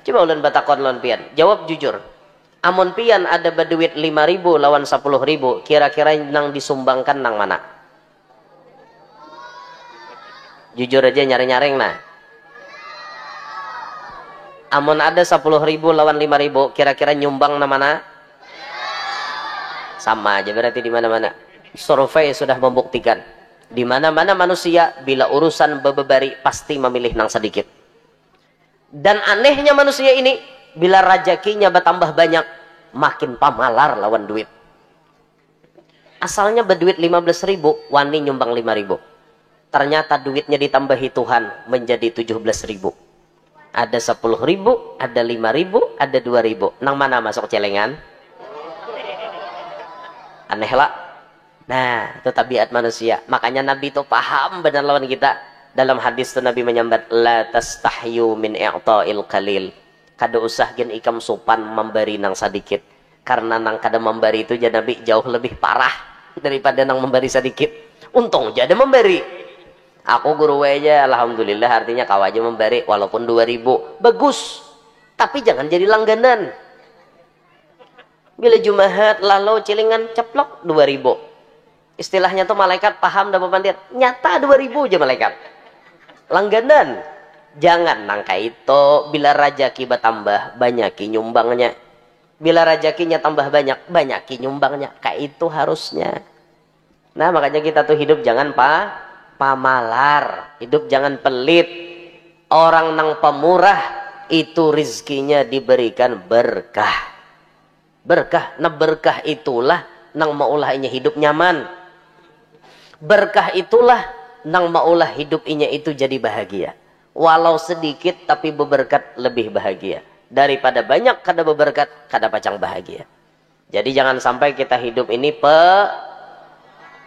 Coba ulun batakon lawan pian. Jawab jujur. Amun pian ada berduit 5.000 lawan 10.000, kira-kira nang disumbangkan nang mana? Jujur aja nyaring-nyaring nah. Amun ada 10.000 lawan 5.000, kira-kira nyumbang nang mana? Sama aja berarti di mana-mana. Survei sudah membuktikan. Di mana-mana manusia bila urusan bebebari pasti memilih nang sedikit. Dan anehnya manusia ini, bila rezekinya bertambah banyak, makin pamalar lawan duit. Asalnya berduit 15.000, wani nyumbang 5.000. Ternyata duitnya ditambahi Tuhan menjadi 17.000. Ada 10.000, ada 5.000, ada 2.000. Nang mana masuk celengan? Aneh lah. Nah, itu tabiat manusia. Makanya Nabi itu paham benar lawan kita. Dalam hadis itu Nabi menyambat, la tastahyu min i'ta'il qalil. Kada usah gen ikam sopan memberi nang sedikit. Karena nang kada memberi itu jadi Nabi jauh lebih parah daripada nang memberi sedikit. Untung jadi memberi. Aku guru aja, alhamdulillah, artinya kau aja memberi walaupun 2.000. Bagus. Tapi jangan jadi langganan. Bila Jumahat lalu celengan ceplok 2.000. Istilahnya tuh malaikat paham dan pemandian. Nyata 2.000 aja malaikat. Langganan. Jangan nangka itu. Bila rajaki bertambah, banyaki nyumbangnya. Bila rajakinya tambah banyak, banyaki nyumbangnya. Kayak itu harusnya. Nah makanya kita tuh hidup jangan pamalar. Hidup jangan pelit. Orang nang pemurah itu rizkinya diberikan berkah. Berkah. Nah berkah itulah nang maulahnya hidup nyaman. Berkah itulah nang maulah hidup inya itu jadi bahagia. Walau sedikit tapi beberkat lebih bahagia. Daripada banyak kada beberkat, kada pacang bahagia. Jadi jangan sampai kita hidup ini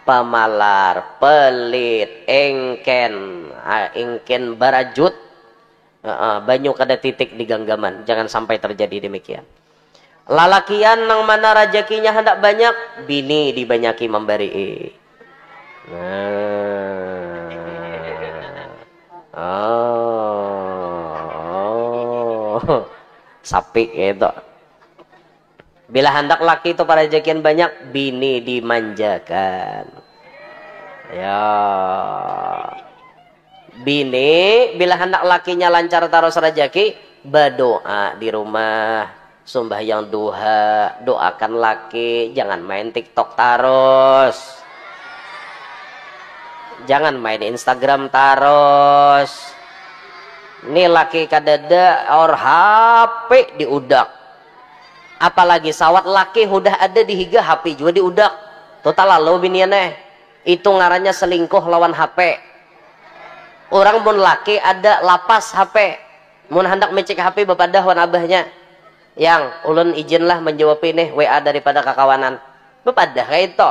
pamalar, pelit, engken barajut, banyu kada titik di genggaman. Jangan sampai terjadi demikian. Lalakian nang mana rajakinya hendak banyak, bini dibanyaki memberi. Sapi gitu. Bila hendak laki itu para rezekian banyak, bini dimanjakan. Ya. Bini bila hendak lakinya lancar taros rezeki, berdoa di rumah. Sembahyang duha, doakan laki, jangan main TikTok taros. Jangan main Instagram taros. Ini laki kadada or HP diudak. Apalagi sawat laki udah ada di higa HP juga diudak. Total lalu binianeh. Itu ngarannya selingkuh lawan HP. Orang pun laki ada lapas HP. Mun hendak mecek HP bapadah wan abahnya. Yang ulun izinlah menjawab ini WA daripada kakawanan. Bapadah kayak itu.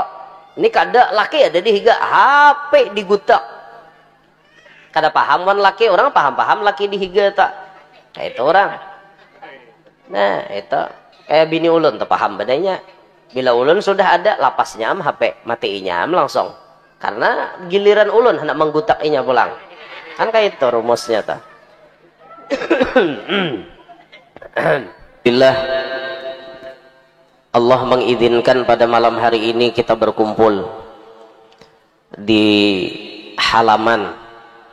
Ini kada laki ada di higa HP digutak. Kada paham wan laki, orang paham laki di higa tak. Kayak itu orang. Nah, itu kayak bini ulun tuh paham bedanya. Bila ulun sudah ada lapasnya am HP, matiinya am langsung. Karena giliran ulun hendak menggutak inya pulang. Kan kayak itu rumusnya ta. Bila Allah mengizinkan pada malam hari ini kita berkumpul di halaman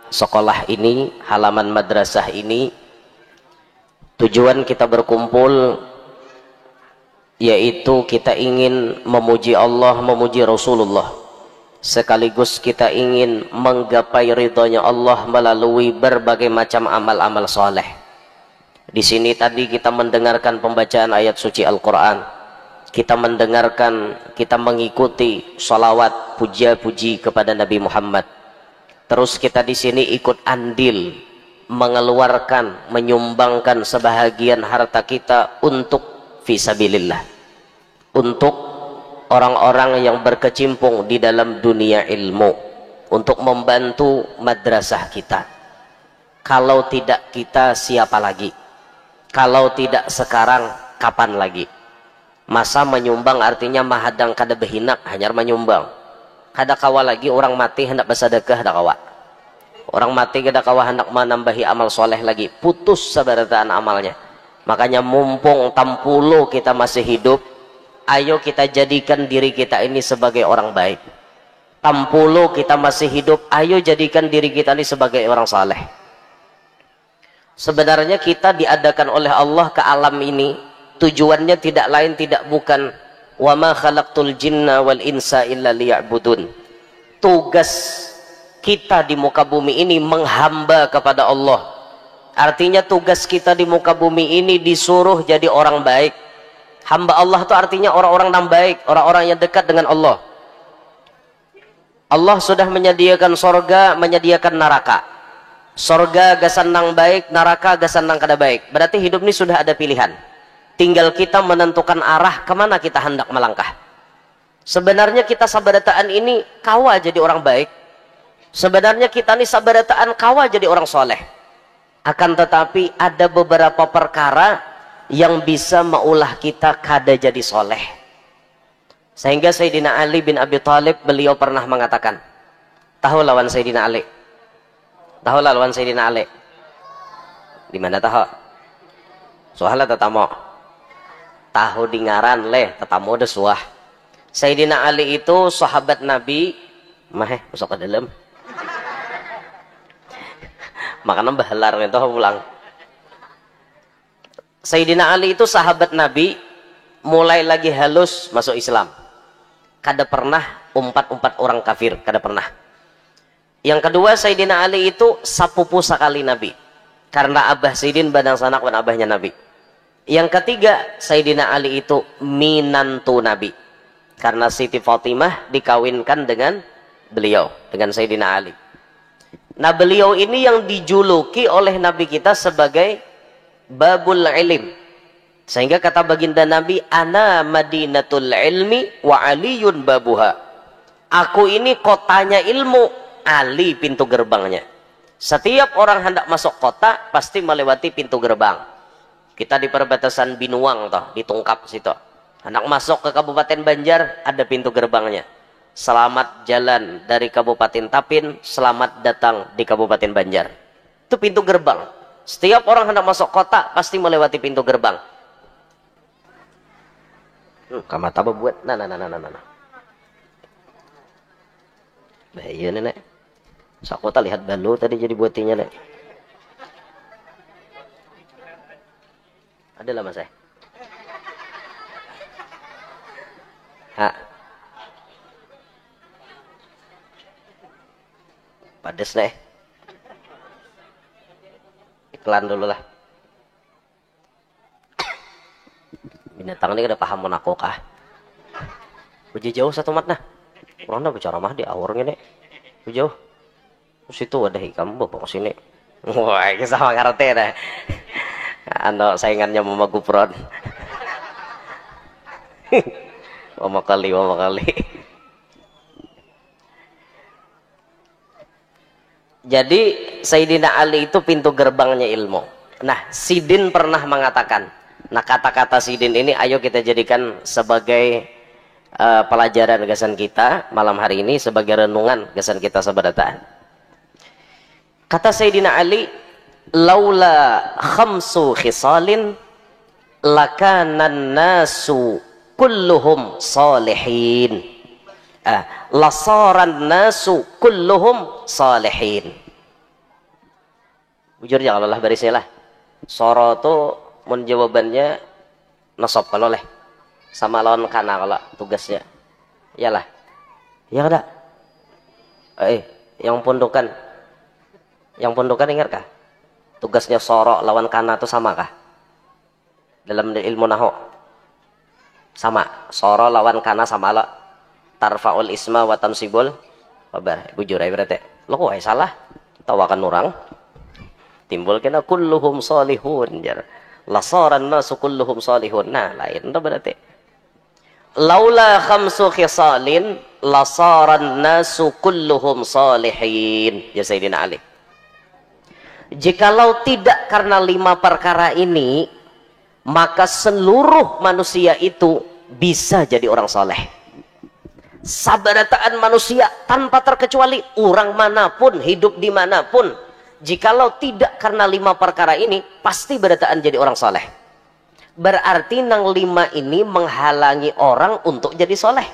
sekolah ini, halaman madrasah ini. Tujuan kita berkumpul yaitu kita ingin memuji Allah, memuji Rasulullah. Sekaligus kita ingin menggapai ridhonya Allah melalui berbagai macam amal-amal soleh. Di sini tadi kita mendengarkan pembacaan ayat suci Al-Quran. Kita mendengarkan, kita mengikuti salawat, puja-puji kepada Nabi Muhammad. Terus kita di sini ikut andil, mengeluarkan, menyumbangkan sebahagian harta kita untuk fisabilillah. Untuk orang-orang yang berkecimpung di dalam dunia ilmu. Untuk membantu madrasah kita. Kalau tidak kita, siapa lagi? Kalau tidak sekarang, kapan lagi? Masa menyumbang artinya mahadang kada behinak, hanya menyumbang. Kada kawa lagi orang mati hendak bersedekah, kada kawa. Orang mati kada kawa hendak menambahi amal soleh lagi. Putus seberataan amalnya. Makanya mumpung tampulo kita masih hidup, ayo kita jadikan diri kita ini sebagai orang baik. Tampulo kita masih hidup, ayo jadikan diri kita ini sebagai orang saleh. Sebenarnya kita diadakan oleh Allah ke alam ini, tujuannya tidak lain tidak bukan wa ma khalaqtul jinna wal insa illa liya'budun. Tugas kita di muka bumi ini menghamba kepada Allah. Artinya tugas kita di muka bumi ini disuruh jadi orang baik. Hamba Allah itu artinya orang-orang yang baik, orang-orang yang dekat dengan Allah. Allah sudah menyediakan sorga, menyediakan neraka. Sorga gasan nang baik, neraka gasan nang kada baik. Berarti hidup ini sudah ada pilihan. Tinggal kita menentukan arah kemana kita hendak melangkah. Sebenarnya kita sabarataan ini kawa jadi orang baik. Sebenarnya kita ini sabarataan kawa jadi orang soleh. Akan tetapi ada beberapa perkara yang bisa maulah kita kada jadi soleh. Sehingga Sayyidina Ali bin Abi Thalib beliau pernah mengatakan, tahu lawan Sayyidina Ali? Tahu lawan Sayyidina Ali? Di mana tahu? Soalnya tetamo. Tahu di ngaran leh, tetamo desuah. Sayyidina Ali itu sahabat Nabi, mah masuk ke dalam. Makanan bahalar itu pulang. Sayyidina Ali itu sahabat Nabi, mulai lagi halus masuk Islam. Kada pernah umpat orang kafir, kada pernah. Yang kedua, Sayyidina Ali itu sapupu sekali Nabi, karena abah Sayyidin badang sanak dan abahnya Nabi. Yang ketiga, Sayyidina Ali itu minantu Nabi, karena Siti Fatimah dikawinkan dengan beliau, dengan Sayyidina Ali. Nah, beliau ini yang dijuluki oleh Nabi kita sebagai babul ilim. Sehingga kata baginda Nabi, ana madinatul ilmi wa aliyun babuha. Aku ini kotanya ilmu, Ali pintu gerbangnya. Setiap orang hendak masuk kota pasti melewati pintu gerbang. Kita di perbatasan Binuang toh, di Tungkap situ. Hendak masuk ke Kabupaten Banjar ada pintu gerbangnya. Selamat jalan dari Kabupaten Tapin, selamat datang di Kabupaten Banjar. Itu pintu gerbang. Setiap orang hendak masuk kota pasti melewati pintu gerbang. Kamata apa buat? Nah. Bahaya nenek. Sakota lihat balu tadi jadi buatinya nek. Ada lah mas saya. Ha. Padas nek. Iklan dulu lah. Binatang ini kada paham mun aku kah. Uji jauh satu matna. Kurang bicara mah di awurnya nek. Jauh. Situ ada hikam bawa ke sini. Wah, ini sama karate dah. Ano saingannya Mama Gupron. Mama kali. Jadi Sayyidina Ali itu pintu gerbangnya ilmu. Nah, Sidin pernah mengatakan, nah kata-kata Sidin ini ayo kita jadikan sebagai pelajaran gasan kita malam hari ini, sebagai renungan gasan kita sabadataan. Kata Sayyidina Ali, laula khamsu khisalin lakanan nasu kulluhum salihin. Lasaran nasu kulluhum salihin. Bujur jangan lelah barisnya lah. Soro tuh mun jawabannya nasab kalau leh sama lawan kana kalau tugasnya. Iyalah. Ya kada? Yang pondokan ingat kah? Tugasnya soro lawan kana itu sama kah? Dalam ilmu nahwu. Sama. Soro lawan kana sama lah. Tarfaul isma wa tansibul khabar. Bujur ay berarti. Lo kok salah? Tawakan orang. Timbul kena kulluhum salihun jar. Lasaran nasu kulluhum salihun. Nah, lain itu berarti. Laula khamsu khisalin lasaran nasu kulluhum salihin. Ya Sayyidina Ali. Jikalau tidak karena 5 perkara ini, maka seluruh manusia itu bisa jadi orang soleh. Sabarataan manusia tanpa terkecuali, orang manapun, hidup dimanapun, jikalau tidak karena 5 perkara ini, pasti berataan jadi orang soleh. Berarti nang 5 ini menghalangi orang untuk jadi soleh.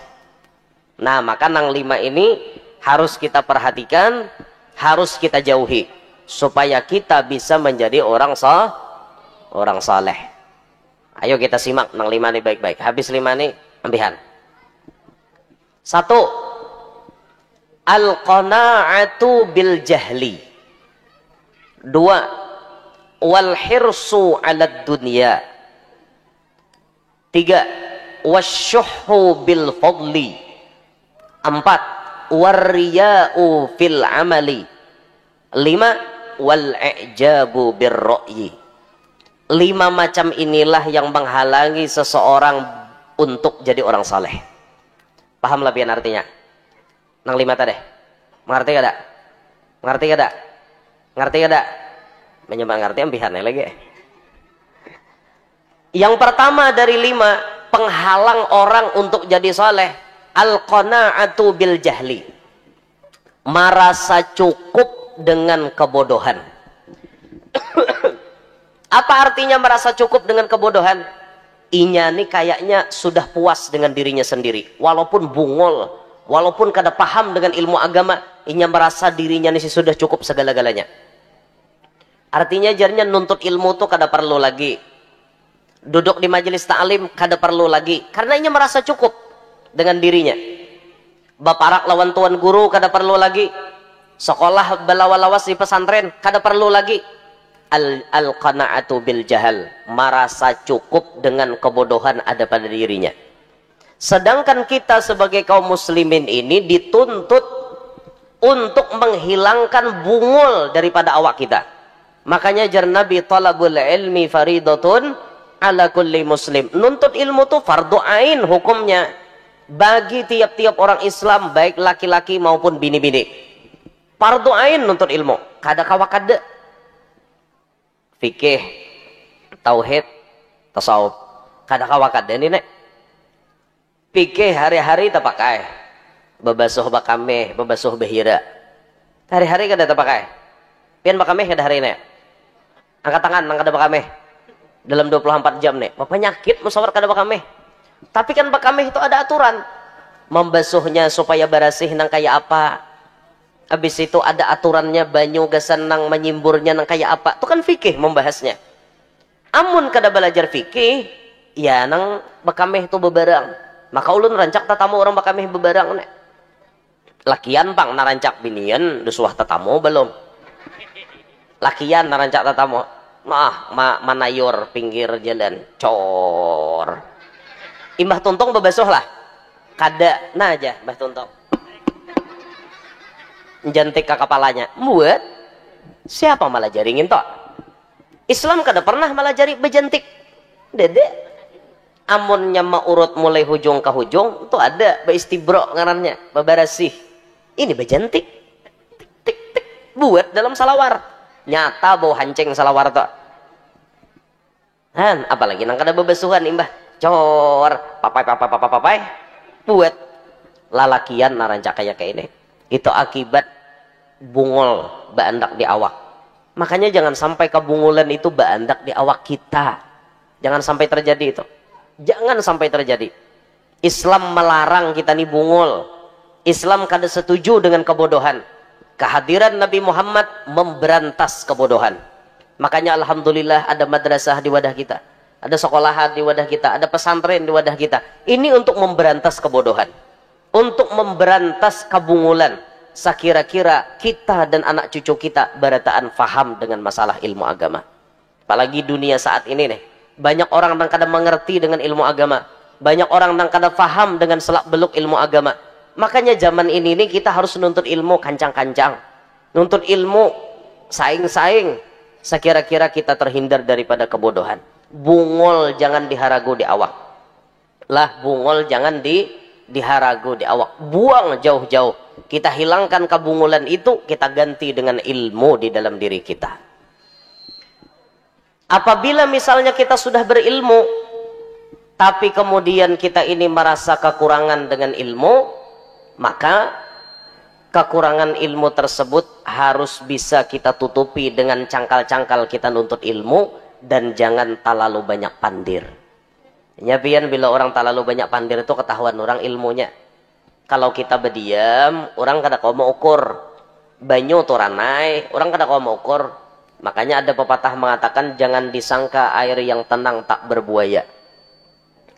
Nah, maka nang 5 ini harus kita perhatikan, harus kita jauhi, supaya kita bisa menjadi orang soleh. Ayo kita simak nang 5 ini baik-baik. Habis 5 ini ambihan. 1. Al-qana'atu bil jahli. 2. Wal hirsu 'alad dunya. 3. Wasyuhhu bil fadli. 4. Warriya'u fil amali. 5. Wal i'jabu bir ra'yi. 5 macam inilah yang menghalangi seseorang untuk jadi orang saleh. Paham lebihan artinya? Nang 5 tadi. Mengerti kada? Mengerti kada? Ngerti kada? Menyembah ngerti ambihan lagi. Yang pertama dari 5 penghalang orang untuk jadi soleh, al-qana'atu bil jahli. Merasa cukup dengan kebodohan. Apa artinya merasa cukup dengan kebodohan? Inya nih kayaknya sudah puas dengan dirinya sendiri. Walaupun bungol, walaupun kada paham dengan ilmu agama, inya merasa dirinya nih sudah cukup segala-galanya. Artinya jadinya nuntut ilmu tuh kada perlu lagi. Duduk di majelis ta'lim kada perlu lagi. Karena inya merasa cukup dengan dirinya. Baparak lawan tuan guru kada perlu lagi. Sekolah belawas-lawas di pesantren kada perlu lagi. Al-qana'atu bil jahal. Merasa cukup dengan kebodohan ada pada dirinya. Sedangkan kita sebagai kaum muslimin ini dituntut untuk menghilangkan bungul daripada awak kita. Makanya jar Nabi, talabul ilmi faridatun ala kulli muslim. Nuntut ilmu itu fardu ain hukumnya bagi tiap-tiap orang Islam, baik laki-laki maupun bini-bini. Fardu ain nuntut ilmu. Kada kawa kada. Fikih, tauhid, tasawuf. Kada kawa kada ini nek. Fikih hari-hari tak pakai. Babasuh bakame, babasuh bahira. Hari-hari kada tak pakai. Pian bakame kada hari ini. Angkat tangan nang kada bakame. Dalam 24 jam nih. Apa penyakit musawar kada bakame. Tapi kan bakame itu ada aturan. Membasuhnya supaya bersih nang kayak apa. Habis itu ada aturannya banyu gasan nang menyimburnya nang kayak apa. Itu kan fikih membahasnya. Amun kada belajar fikih, ya nang bakame itu bebarang. Maka ulun rancak tatamu orang bakame bebarang nih. Lakian pang narancak binian desuah tatamu belum. Lakian narancak tatamu. Manayur pinggir jalan cor. Imbah tuntong bebasuh lah. Kada nah aja mbah tuntong. Jantik ke kepalanya. Buat siapa malah jaringin toh? Islam kada pernah malah jari bejantik. Dede. Amunnya maurut mulai hujung ke hujung itu ada beistibro ngarannya, bebarasih. Ini bejantik. Tik tik tik buat dalam salawar. Nyata bau hancing salawar to. Han, apalagi nang kada bebasuhan imbah. Cor, papai. Buat lalakian narancak kayak ini. Itu akibat bungol baandak di awak. Makanya jangan sampai kebungulan itu baandak di awak kita. Jangan sampai terjadi itu. Jangan sampai terjadi. Islam melarang kita nih bungul. Islam kada setuju dengan kebodohan. Kehadiran Nabi Muhammad memberantas kebodohan. Makanya alhamdulillah ada madrasah di wadah kita, ada sekolahan di wadah kita, ada pesantren di wadah kita. Ini untuk memberantas kebodohan, untuk memberantas kebungulan. Sekira-kira kita dan anak cucu kita berataan faham dengan masalah ilmu agama. Apalagi dunia saat ini nih, banyak orang yang kada mengerti dengan ilmu agama, banyak orang yang kada faham dengan selak beluk ilmu agama. Makanya zaman ini nih kita harus nuntut ilmu kancang-kancang, nuntut ilmu saing-saing. Sekira-kira kita terhindar daripada kebodohan. Bungol jangan diharagu di awak. Lah bungol jangan diharagu di awak. Buang jauh-jauh. Kita hilangkan kebungulan itu, kita ganti dengan ilmu di dalam diri kita. Apabila misalnya kita sudah berilmu, tapi kemudian kita ini merasa kekurangan dengan ilmu, maka kekurangan ilmu tersebut harus bisa kita tutupi dengan cangkal-cangkal kita nuntut ilmu dan jangan terlalu banyak pandir. Nyapian bila orang terlalu banyak pandir itu ketahuan orang ilmunya. Kalau kita berdiam, orang kada kau mau ukur. Banyu turanai, orang kada kau mau ukur. Makanya ada pepatah mengatakan jangan disangka air yang tenang tak berbuaya.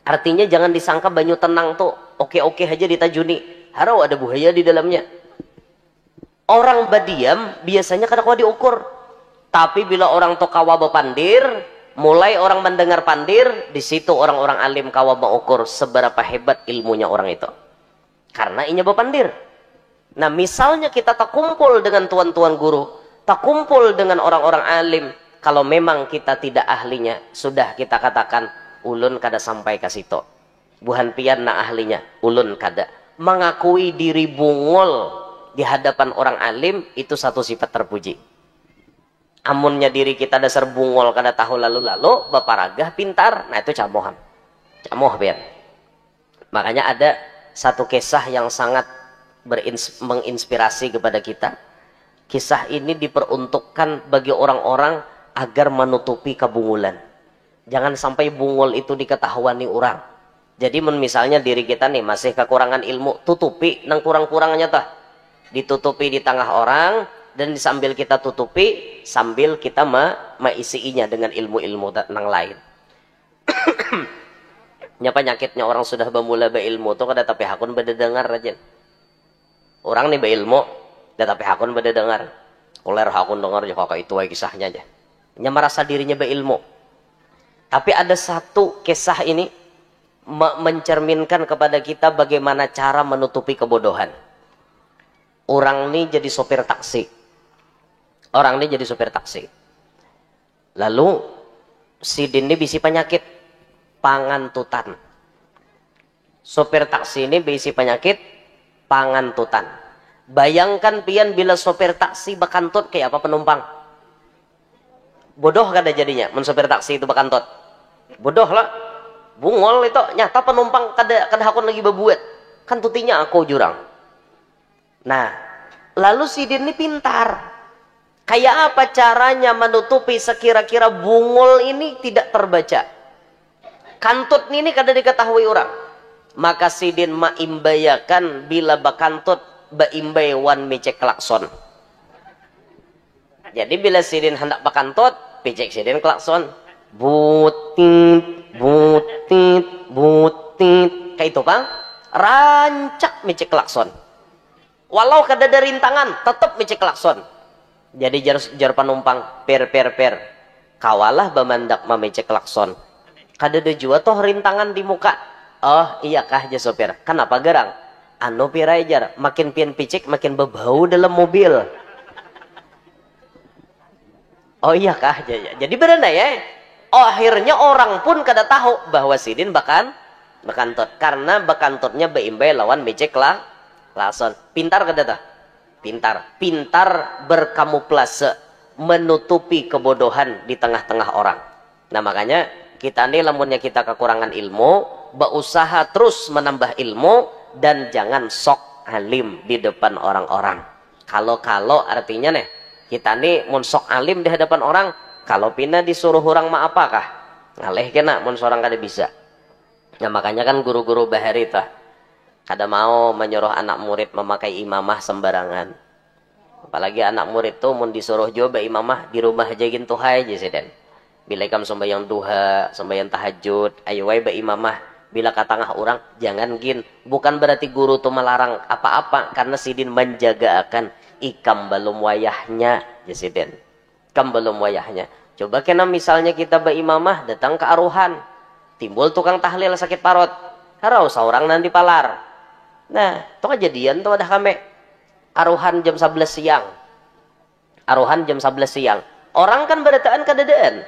Artinya jangan disangka banyu tenang tuh oke-oke aja ditajuni. Harau ada buaya di dalamnya. Orang berdiam biasanya kada kau diukur. Tapi bila orang tuh kawa berpandir, mulai orang mendengar pandir, di situ orang-orang alim kawa mengukur seberapa hebat ilmunya orang itu. Karena inya berpandir. Nah, misalnya kita tak kumpul dengan tuan-tuan guru, tak kumpul dengan orang-orang alim, kalau memang kita tidak ahlinya, sudah kita katakan ulun kada sampai ke situ. Buhan pian na ahlinya, ulun kada. Mengakui diri bungol di hadapan orang alim itu satu sifat terpuji. Amunnya diri kita dasar bungol kada tahu lalu-lalu, baparagah pintar, nah itu camohan. Camoh pian. Makanya ada satu kisah yang sangat menginspirasi kepada kita. Kisah ini diperuntukkan bagi orang-orang agar menutupi kebungulan. Jangan sampai bungul itu diketahuani orang. Jadi misalnya diri kita nih masih kekurangan ilmu, tutupi nang kurang-kurangnya tah. Ditutupi di tengah orang dan sambil kita tutupi sambil kita meisiinya dengan ilmu-ilmu nang lain. Nya penyakitnya orang sudah bermula berilmu tuh kada tapi hakun berdengar aja. Orang nih berilmu, kada tapi hakun berdengar. Kuler hakun dengar je kakak itu kisahnya aja. Nya merasa dirinya berilmu. Tapi ada satu kisah ini mencerminkan kepada kita bagaimana cara menutupi kebodohan. Orang ini jadi sopir taksi. Orang ini jadi sopir taksi. Lalu si ini bisi penyakit pangantutan. Sopir taksi ini bisi penyakit pangantutan. Bayangkan pian bila sopir taksi bakantut kayak apa penumpang? Bodoh kada jadinya men sopir taksi itu bakantut. Bodoh lah. Bungol itu nyata penumpang kada hakun lagi bebuat. Kan tutinya aku jurang. Nah, lalu si Din ini pintar. Kayak apa caranya menutupi sekira-kira bungol ini tidak terbaca? Kantut ini kada diketahui orang. Maka sidin maimbayakan bila bakantut baimbay wan mecek klakson. Jadi bila sidin hendak bakantut, pecek sidin klakson. Butit, butit, butit. Kayak itu bang. Rancak mecek klakson. Walau kada ada rintangan, tetap mecek klakson. Jadi jar penumpang per. Kawalah bamandak memecek klakson. Kada ada jua toh rintangan di muka. Oh iya kah ja sopir. Kenapa gerang? Anu pirai jar. Makin pian picik makin berbau dalam mobil. Oh iya kah ja. Jadi benar ya. Oh, akhirnya orang pun kada tahu bahwa sidin bakantut. Karena bakantutnya beimbay lawan mecek klakson. Pintar kada tah? Pintar. Pintar berkamuflase. Menutupi kebodohan di tengah-tengah orang. Nah makanya kita nih lamunnya kita kekurangan ilmu, berusaha terus menambah ilmu dan jangan sok alim di depan orang-orang. Kalau artinya nih kita nih mun sok alim di hadapan orang, kalau pina disuruh orang mah apakah? Ngaleh kena mun seorang kada bisa. Nah makanya kan guru-guru bahari tah kada mau menyuruh anak murid memakai imamah sembarangan. Apalagi anak murid tuh mun disuruh coba imamah di rumah aja gitu aja sih den. Bila kam sembahyang duha, sembahyang tahajud, ayo wae imamah. Bila katangah orang, jangan gin. Bukan berarti guru tuh melarang apa-apa, karena sidin menjaga akan ikam belum wayahnya, ya sidin. Ikam belum wayahnya. Coba kena misalnya kita imamah datang ke aruhan, timbul tukang tahlil sakit parut, harau seorang nanti palar. Nah, itu kejadian tuh ada kami. Aruhan jam 11 siang. Aruhan jam 11 siang. Orang kan berataan kadadaan.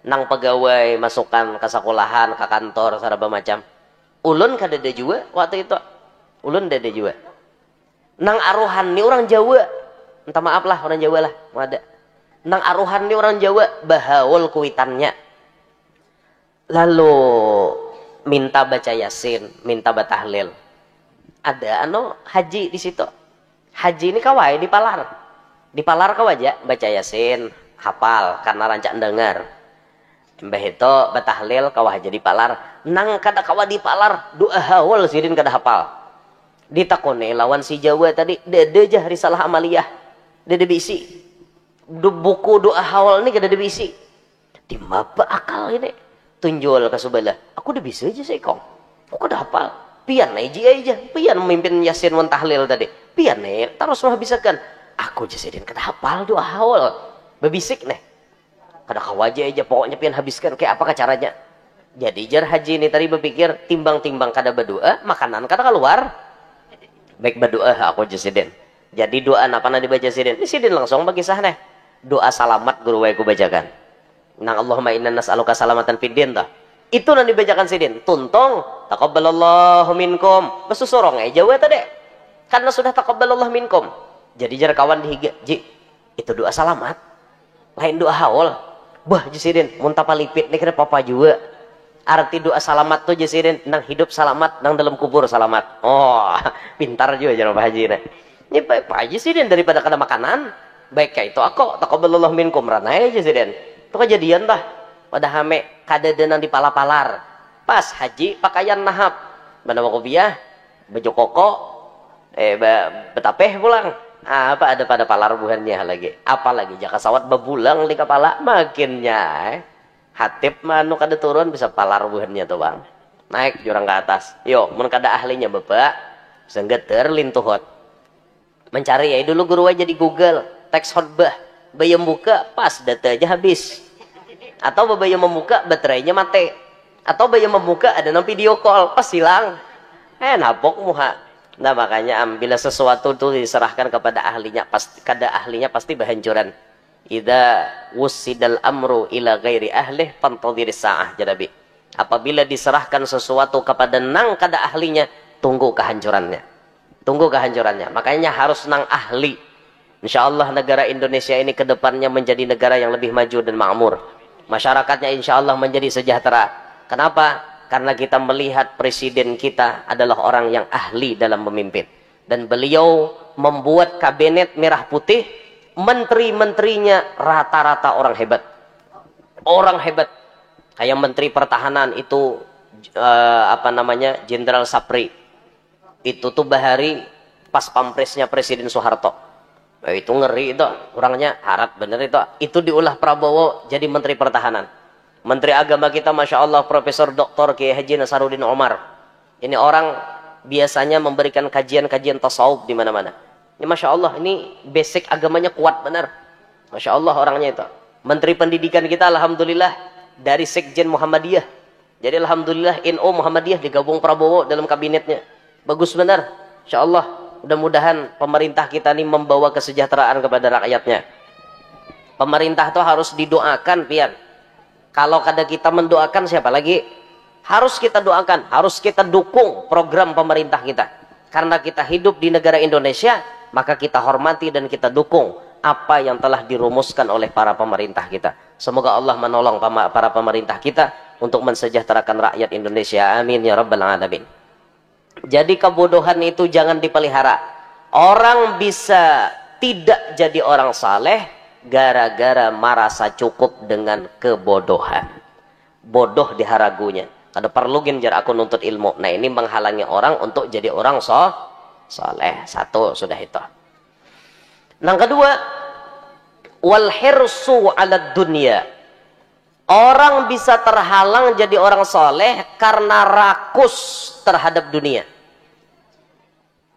Nang pegawai masukkan ke sekolahan, ke kantor, saraba macam. Ulun kadada juga waktu itu. Ulun dada juga. Nang aruhan ni orang Jawa. Entah maaf lah orang Jawa lah. Ada. Nang aruhan ni orang Jawa bahawul kuitannya. Lalu minta baca Yasin, minta batahlil. Ada haji di situ. Haji ini kawai dipalar. Dipalar kawaja baca Yasin, hafal karena rancak dengar. Mbah itu batahlil kawah jadi palar. Nang kada kawa di palar doa haul sidin kada hafal. Ditakone lawan si Jawa tadi dede jah risalah amaliyah. Dede bisi. Buku doa haul ini kada ada bisi. Di mapa akal ini. Tunjul ke sebelah. Aku udah bisa aja sih kong. Aku kada hafal. Pian aja. Pian memimpin Yasin wan tahlil tadi. Pian terus mah bisa kan. Aku aja sidin kada hafal doa haul. Bebisik nih. Kada kawaja aja pokoknya pian habiskan kayak apa caranya. Jadi jar haji ini tadi berpikir timbang-timbang kada berdoa, makanan kada keluar. Baik berdoa aku aja sidin. Jadi doa apa na dibaca sidin? Ini sidin langsung bagi sah nih. Doa salamat guru wae ku bacakan. Nang Allahumma inna nas'aluka salamatan fid din tah. Itu nanti dibacakan sidin. Tuntong taqabbalallahu minkum. Besusurong aja we tadi. Karena sudah taqabbalallahu minkum. Jadi jar kawan dihiga, ji. Itu doa salamat. Lain doa haul. Bah jisidin mun tapalipit nih kira papa juga. Arti doa salamat tuh jisidin nang hidup salamat, nang dalam kubur salamat. Oh, pintar juga jar Pak Haji nih. Ini Pak Haji sidin daripada kada makanan. Baik kayak itu aku taqabbalallahu minkum ranai jisidin. Itu kejadian dah. Pada hame kada denang di pala-palar. Pas haji pakaian nahap. Bana kopiah, baju koko, betapeh pulang. Apa ada pada palar buhannya lagi. Apalagi jaka sawat bebulang di kepala makinnya. Hatip manu kada turun bisa palar buhannya tuh bang. Naik jurang ke atas. Yo, mun kada ahlinya bapak, senggeter lintuhot. Mencari ya dulu guru aja di Google, teks khotbah. Bayam buka pas data aja habis. Atau bayam membuka baterainya mati. Atau bayam membuka ada nang video call pas hilang. Napok muha. Nah makanya bila sesuatu itu diserahkan kepada ahlinya pasti kada ahlinya pasti bahancuran. Idza wusidal amru ila ghairi ahlih fantadhiris saah jadabi. Apabila diserahkan sesuatu kepada nang kada ahlinya, tunggu kehancurannya. Tunggu kehancurannya. Makanya harus nang ahli. Insyaallah negara Indonesia ini ke depannya menjadi negara yang lebih maju dan makmur. Masyarakatnya insyaallah menjadi sejahtera. Kenapa? Karena kita melihat presiden kita adalah orang yang ahli dalam memimpin. Dan beliau membuat kabinet merah putih, menteri-menterinya rata-rata orang hebat. Orang hebat. Kayak menteri pertahanan itu Jenderal Sapri. Itu tuh bahari pas pampresnya Presiden Soeharto. Itu ngeri itu, orangnya harap bener itu. Itu diulah Prabowo jadi menteri pertahanan. Menteri agama kita Masya Allah Profesor Dr. Kiai Haji Nasaruddin Omar. Ini orang biasanya memberikan kajian-kajian tasawuf di mana-mana. Ini Masya Allah, ini basic agamanya kuat benar. Masya Allah orangnya itu. Menteri pendidikan kita Alhamdulillah dari Sekjen Muhammadiyah. Jadi Alhamdulillah NU Muhammadiyah digabung Prabowo dalam kabinetnya. Bagus benar. Insya Allah. Mudah-mudahan pemerintah kita ini membawa kesejahteraan kepada rakyatnya. Pemerintah itu harus didoakan, pian. Kalau kada kita mendoakan siapa lagi? Harus kita doakan, harus kita dukung program pemerintah kita. Karena kita hidup di negara Indonesia, maka kita hormati dan kita dukung apa yang telah dirumuskan oleh para pemerintah kita. Semoga Allah menolong para pemerintah kita untuk mensejahterakan rakyat Indonesia. Amin ya rabbal alamin. Jadi kebodohan itu jangan dipelihara. Orang bisa tidak jadi orang saleh gara-gara merasa cukup dengan kebodohan. Bodoh diharagunya. Kada perlu ginjar aku nuntut ilmu. Nah ini menghalangi orang untuk jadi orang saleh. Satu sudah itu. Yang kedua, wal hirsu 'ala dunya. Orang bisa terhalang jadi orang soleh karena rakus terhadap dunia.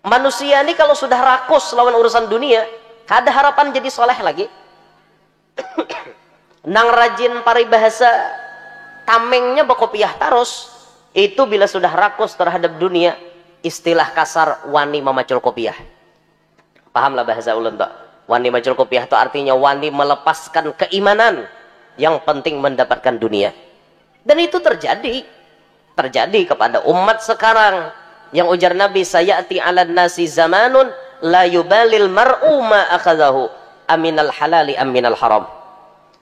Manusia ini kalau sudah rakus lawan urusan dunia, kada harapan jadi soleh lagi. Nang rajin paribahasa, tamengnya bakopiah tarus. Itu bila sudah rakus terhadap dunia, istilah kasar wani memacul kopiah. Pahamlah bahasa ulun tak? Wani macul kopiah itu artinya wani melepaskan keimanan. Yang penting mendapatkan dunia. Dan itu terjadi kepada umat sekarang. Yang ujar Nabi, sayati 'alan nasi zamanun la yubalil mar'u ma akhadahu aminal halali aminal haram.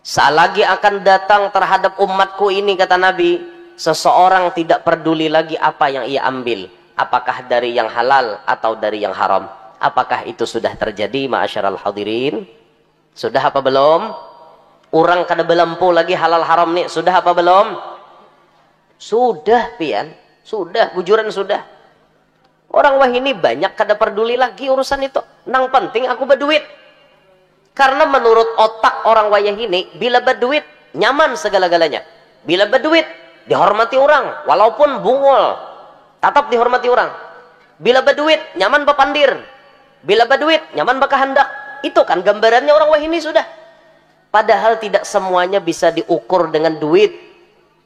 Selagi akan datang terhadap umatku ini, kata Nabi, seseorang tidak peduli lagi apa yang ia ambil, apakah dari yang halal atau dari yang haram. Apakah itu sudah terjadi, ma'asyaral hadirin? Sudah apa belum? Orang kada belampu lagi halal haram nih, sudah apa belum? Sudah pian, sudah, bujuran sudah. Orang wah ini banyak kada peduli lagi urusan itu. Nang penting aku berduit. Karena menurut otak orang wayah ini, bila berduit nyaman segala-galanya. Bila berduit dihormati orang, walaupun bungol, tetap dihormati orang. Bila berduit nyaman bapandir. Bila berduit nyaman bakahandak. Itu kan gambarannya orang wah ini sudah. Padahal tidak semuanya bisa diukur dengan duit.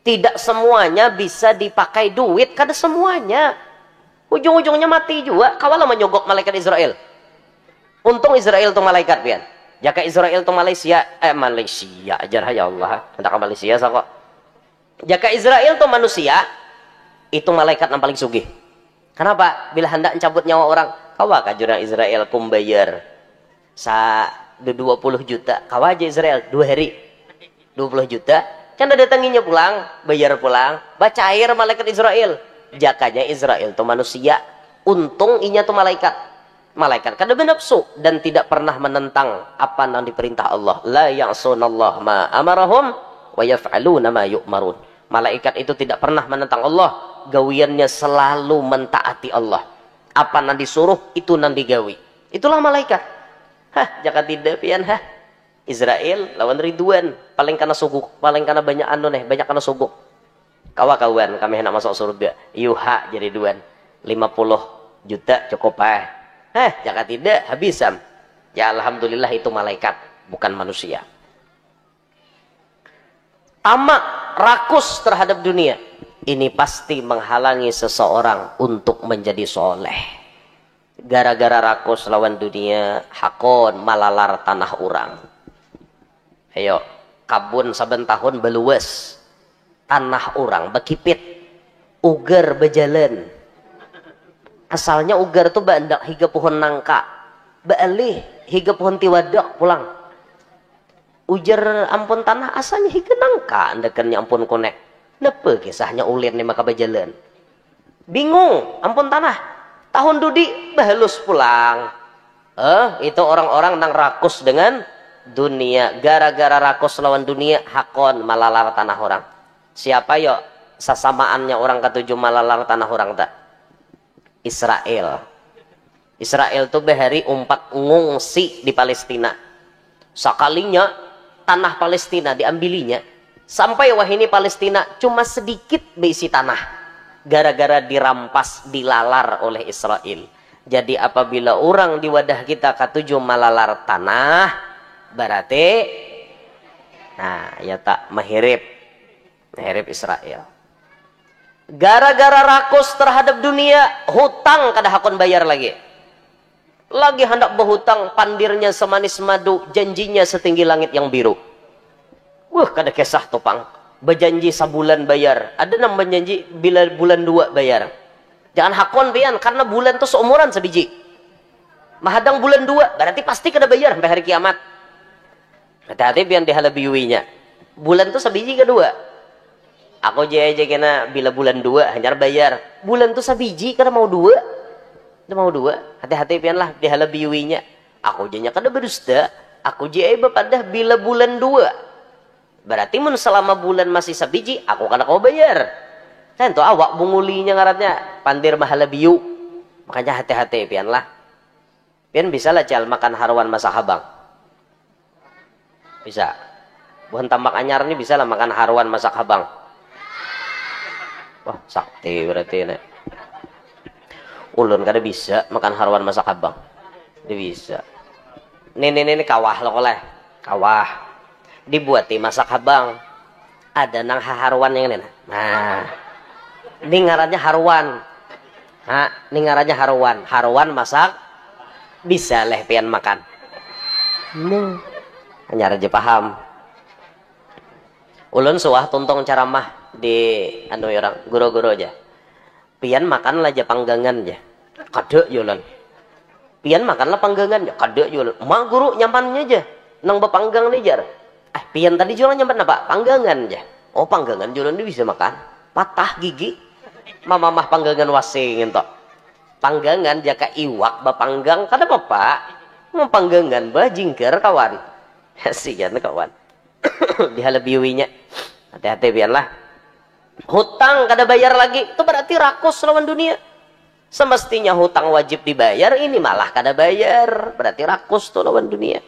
Tidak semuanya bisa dipakai duit, kada semuanya. Ujung-ujungnya mati juga. Kawalah menyogok malaikat Israel. Untung Israel itu malaikat pian. Jika Israel itu Malaysia, Malaysia ajar ya Allah. Hendak ke Malaysia kok. Jika Israel itu manusia, itu malaikat yang paling sugih. Kenapa? Bila hendak mencabut nyawa orang, kawa kajurang Israel kumbayar sa 20 juta. Kawa aja Israel 2 hari 20 juta. Kan ada datanginya pulang, bayar pulang, baca air malaikat Israel. Jakanya Israel itu manusia, untung inya itu malaikat. Malaikat kada bernafsu dan tidak pernah menentang apa yang diperintah Allah. La ya'sunallah ma amarahum wa yaf'aluna ma yu'marun. Malaikat itu tidak pernah menentang Allah, gawiannya selalu mentaati Allah. Apa yang disuruh itu yang digawi. Itulah malaikat. Hah, jaka tidak pian hah. Israel lawan Ridwan paling kana suguk, paling kana banyak banyak kana suguk. Kawan kami hendak masuk surga. Yuha jadi duan 50 juta cukup jika tidak habisan. Ya alhamdulillah itu malaikat bukan manusia. Tamak, rakus terhadap dunia ini pasti menghalangi seseorang untuk menjadi soleh. Gara-gara rakus lawan dunia, hakon malalar tanah orang. Ayo, kabun saben tahun beluwes, tanah orang bekipit, ugar bejalan. Asalnya ugar tuh bandak higa pohon nangka, baalih higa pohon tiwadak pulang. Ujar ampun tanah asalnya higa nangka, andakannya ampun konek. Napa kisahnya ulin nih maka bejalan. Bingung, ampun tanah. Tahun dudi bahalus pulang. Itu orang-orang nang rakus dengan dunia. Gara-gara rakus lawan dunia, hakon malalar tanah orang. Siapa yo sasamaannya orang ketujuh malalar tanah orang tak? Israel. Israel tuh behari umpat ngungsi di Palestina. Sekalinya tanah Palestina diambilinya, sampai wahini Palestina cuma sedikit berisi tanah. Gara-gara dirampas, dilalar oleh Israel. Jadi apabila orang di wadah kita ketujuh malalar tanah, berarti nah ya tak mahirip Israel. Gara-gara rakus terhadap dunia, hutang kada hakon bayar lagi hendak berhutang, pandirnya semanis madu, janjinya setinggi langit yang biru. Wah kada kisah topang, berjanji sebulan bayar, ada yang berjanji bila bulan 2 bayar. Jangan hakon pian, karena bulan tuh seumuran sebiji. Mahadang bulan 2 berarti pasti kada bayar sampai hari kiamat. Hati-hati pian dihalabiwinya. Bulan tuh sebiji kedua. Aku aja kena bila bulan 2 hanya bayar. Bulan tuh sabiji kada mau 2. Kada mau 2. Hati-hati pian lah dihalabiwinya. Aku aja kada berdusta. Aku aja bapadah bila bulan 2. Berarti mun selama bulan masih sabiji, aku kada kau bayar. Kan tuh awak bungulinya ngarannya pandir mahalabiu. Makanya hati-hati pian lah. Pian bisa lah cal makan haruan masak habang. Bisa. Bukan tambak anyar nih bisa lah makan haruan masak habang. Wah, sakti berarti nek. Ulun kada bisa makan haruan masak habang. Dia bisa. Ini kawah lo koleh. Kawah. Dibuati masak habang. Ada nang haruan yang ini. Nah. Ini ngarannya haruan. Ini ngarannya haruan. Haruan masak bisa leh pian makan. Hanya aja paham. Ulun suah tuntong ceramah di orang guru-guru aja. Pian makanlah aja panggangan aja. Kada yulan. Pian makanlah panggangan aja. Kada yulan. Mak guru nyampannya aja. Nang bepanggang nih jar. Pian tadi jualan nyampan apa? Panggangan aja. Oh panggangan jualan dia bisa makan. Patah gigi. Mamah panggangan wasing ento. Panggangan jaka iwak bapanggang kada apa-apa. Mau panggangan bajingker kawan. Sian kawan. Dihalebiwinya. Hati-hati biarlah. Hutang kada bayar lagi, itu berarti rakus lawan dunia. Semestinya hutang wajib dibayar, ini malah kada bayar, berarti rakus tuh lawan dunia.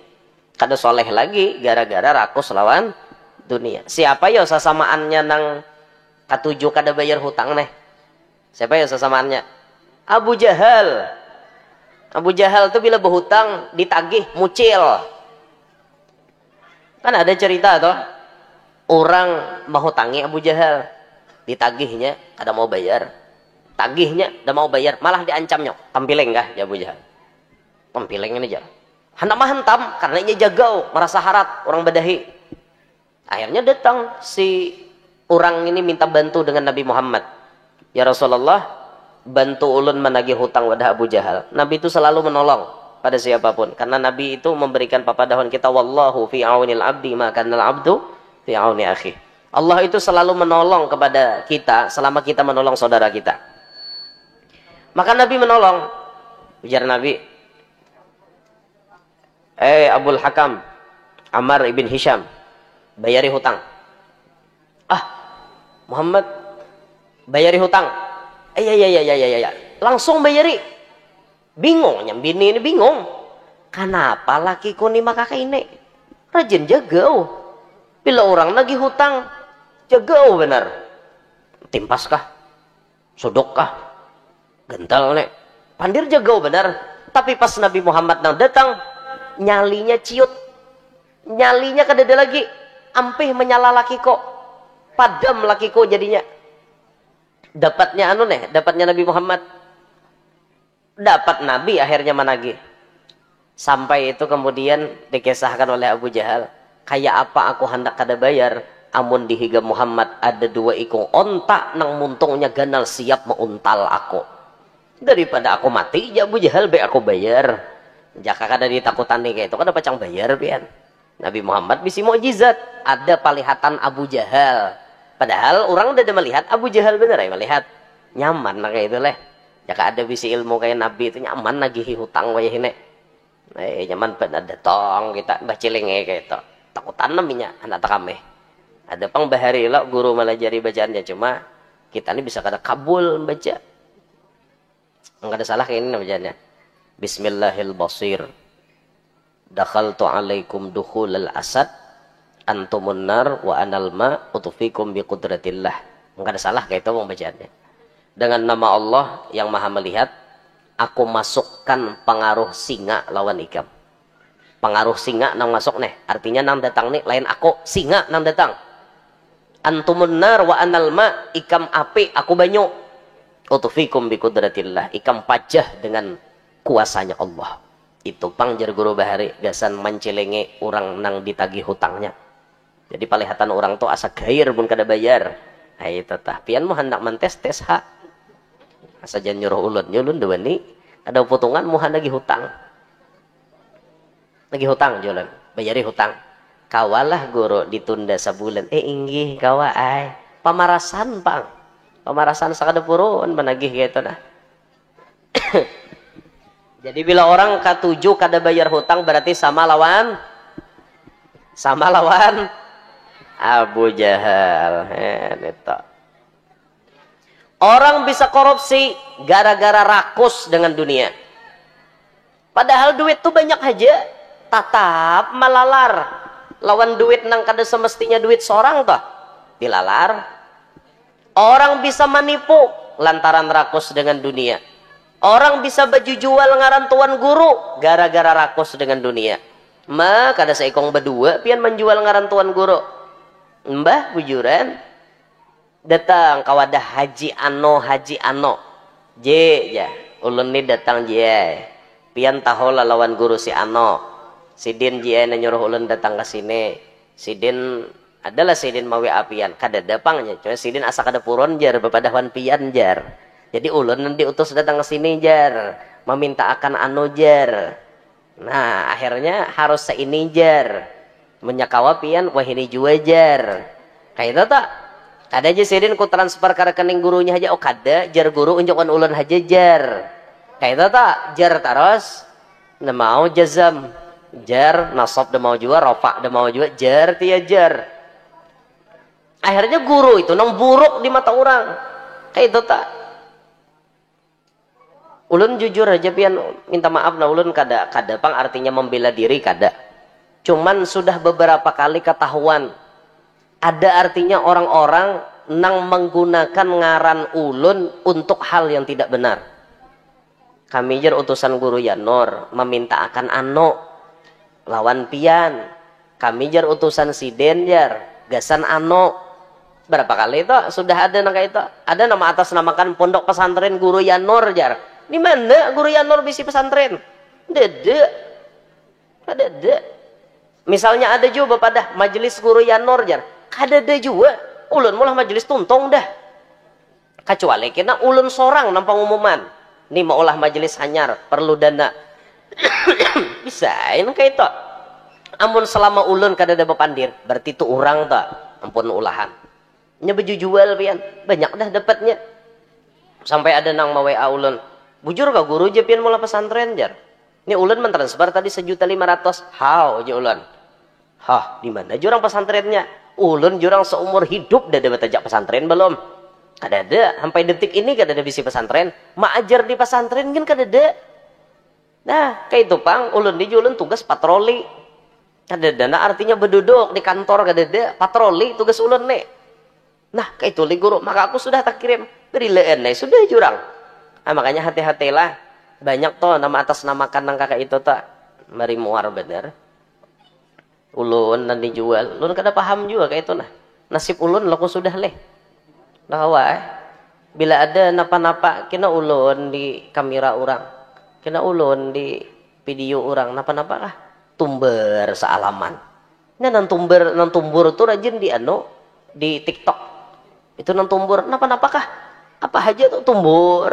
Kada soleh lagi gara-gara rakus lawan dunia. Siapa ya sasamaannya nang katujuh kada bayar hutang neh? Siapa ya sasamaannya? Abu Jahal. Abu Jahal tuh bila berhutang ditagih mucil. Kan ada cerita tuh, orang menghutangi Abu Jahal, ditagihnya kada mau bayar, tagihnya kada mau bayar, malah diancamnya tampileng kah ya Abu Jahal, tampileng ini aja hendak mahantam karena ini jagau merasa harat orang badahi. Akhirnya datang si orang ini minta bantu dengan Nabi Muhammad, ya Rasulullah bantu ulun menagih hutang wadah Abu Jahal. Nabi itu selalu menolong pada siapapun, karena Nabi itu memberikan papadahun kita, wallahu fi aunil abdi ma kanal abdu fi auni akhi. Allah itu selalu menolong kepada kita selama kita menolong saudara kita. Maka Nabi menolong. Ujar Nabi, Abul Hakam Ammar ibn Hisham, bayari hutang. Muhammad, bayari hutang. Ya. Langsung bayari. Bingung, bini ini bingung. Kenapa lakiku ni maka ini rajin jagau. Bila orang lagi hutang, jagau benar. Timpas kah? Sodok kah? Gental nek. Pandir jagau benar. Tapi pas Nabi Muhammad nang datang, nyalinya ciut. Nyalinya kadada lagi. Ampih menyala lakiko. Padam lakiko jadinya. Dapatnya dapatnya Nabi Muhammad. Dapat Nabi akhirnya menagih. Sampai itu kemudian dikisahkan oleh Abu Jahal, kayak apa aku hendak kada bayar, amun dihiga Muhammad ada dua ikung ontak nang muntungnya ganal siap meuntal aku. Daripada aku mati, ya Abu Jahal be aku bayar. Jaka kada ditakutan nih kayak itu kada pacang bayar pian. Nabi Muhammad bisi mukjizat, ada palihatan Abu Jahal. Padahal orang udah melihat Abu Jahal bener ya melihat. Nyaman lah kayak itu leh. Jaka ada bisi ilmu kayak Nabi itu nyaman lagi hutang wayah ini. Nyaman pada datang kita bacilinge kayak itu. Takutan namanya anak takame. Ada pang bahari lo guru melajari bacaannya, cuma kita ini bisa kada kabul baca. Enggak ada salah kayak ini bacaannya. Bismillahirrahmanirrahim. Dakhaltu alaikum dukhulal asad antumun nar wa anal ma utufikum biqudratillah. Enggak ada salah kayak itu bacaannya. Dengan nama Allah yang maha melihat, aku masukkan pengaruh singa lawan ikam. Pengaruh singa nang masuk nih, artinya nang datang nih lain aku, singa nang datang. Antumun nar wa anal ma, ikam api aku banyu. Utufikum biqudratillah, ikam pajah dengan kuasanya Allah. Itu pang jar guru bahari gasan mancilenge orang nang ditagih hutangnya. Jadi palihatan orang tuh asa gair pun kada bayar. Hai tah pian mau hendak mentes tes hak. Asa jan nyuruh ulun deweni ada potongan mau lagi hutang. Lagi hutang jualan, bayari hutang. Kawalah guru ditunda sebulan. Inggih kawa ay. Pamarasan pang. Pamarasan sakada purun menagih gitu nah. Jadi bila orang katujuh kada bayar hutang berarti sama lawan Abu Jahal. Itu. Orang bisa korupsi gara-gara rakus dengan dunia. Padahal duit tuh banyak aja, tatap malalar. Lawan duit nang kada semestinya duit seorang toh, dilalar. Orang bisa menipu lantaran rakus dengan dunia. Orang bisa baju jual ngaran tuan guru gara-gara rakus dengan dunia. Maka kada seikong berdua pian menjual ngaran tuan guru. Mbah bujuran datang kawadah haji ano J ya ulun ni datang je pian tahola lawan guru si ano sidin je na nyuruh ulun datang ke sini sidin adalah sidin mawi apian kada dapangnya cuma sidin asa kada puron jar bepadawan pian jar jadi ulun nanti utus datang ke sini jar meminta akan ano jar. Nah akhirnya harus seini jar menyakawa pian wah ini jua jar kayak itu tak. Kada aja sidin ku transfer ke rekening gurunya aja oh kada jar guru unjukan ulun aja jar kayak itu tak jar taros nah mau jazam jar, nasab dah mau juga, rofa dah mau juga, jar tia jar. Akhirnya guru itu nang buruk di mata orang. Kayak itu tak. Ulun jujur aja pian minta maaf nah ulun kada pang artinya membela diri kada. Cuman sudah beberapa kali ketahuan ada artinya orang-orang nang menggunakan ngaran ulun untuk hal yang tidak benar. Kami jar utusan guru Yanor meminta akan ano lawan pian. Kami jar utusan siden jar gasan ano. Berapa kali itu sudah ada nang itu. Ada nama atas namakan pondok pesantren guru Yanor jar. Di mana guru Yanor bisi pesantren? Dede. Ada. Misalnya ada juga bapak dah majelis guru Yanor jar. Kada ada juga. Ulun mulah majelis tuntong dah. Kecuali kena ulun sorang nang pengumuman. Ini mau ulah majelis hanyar perlu dana. Bisa ini kayak itu. Amun selama ulun kada ada bepandir, berarti itu orang tak ampun ulahan. Nya baju jual pian, banyak dah dapatnya. Sampai ada nang mau WA ulun. Bujur ka guru je pian mula pesantren jar. Ini ulun mentransfer tadi 1.500.000. How je ulun. Hah, di mana jurang pesantrennya? Ulun jurang seumur hidup dah dapat ajak pesantren belum? Kada ada, sampai detik ini kada ada bisi pesantren. Mak ajar di pesantren kan kada ada. Nah, kayak itu pang, ulun di ulun tugas patroli. Kada ada, nah artinya berduduk di kantor kada ada, patroli tugas ulun nih. Nah, kayak itu li guru, maka aku sudah tak kirim. Berilaan nih, sudah jurang. Nah, makanya hati-hatilah. Banyak toh nama atas namakan nang kakak itu tak. Mari muar bener. Ulun nanti jual, ulun kada paham juga kayak itu nah. Nasib ulun laku sudah leh. Lawa bila ada napa-napa kena ulun di kamera orang, kena ulun di video orang, napa-napa kah tumber sealaman. Ini nang tumbur tuh rajin di di TikTok itu nang tumbur napa-napa kah apa aja tuh tumbur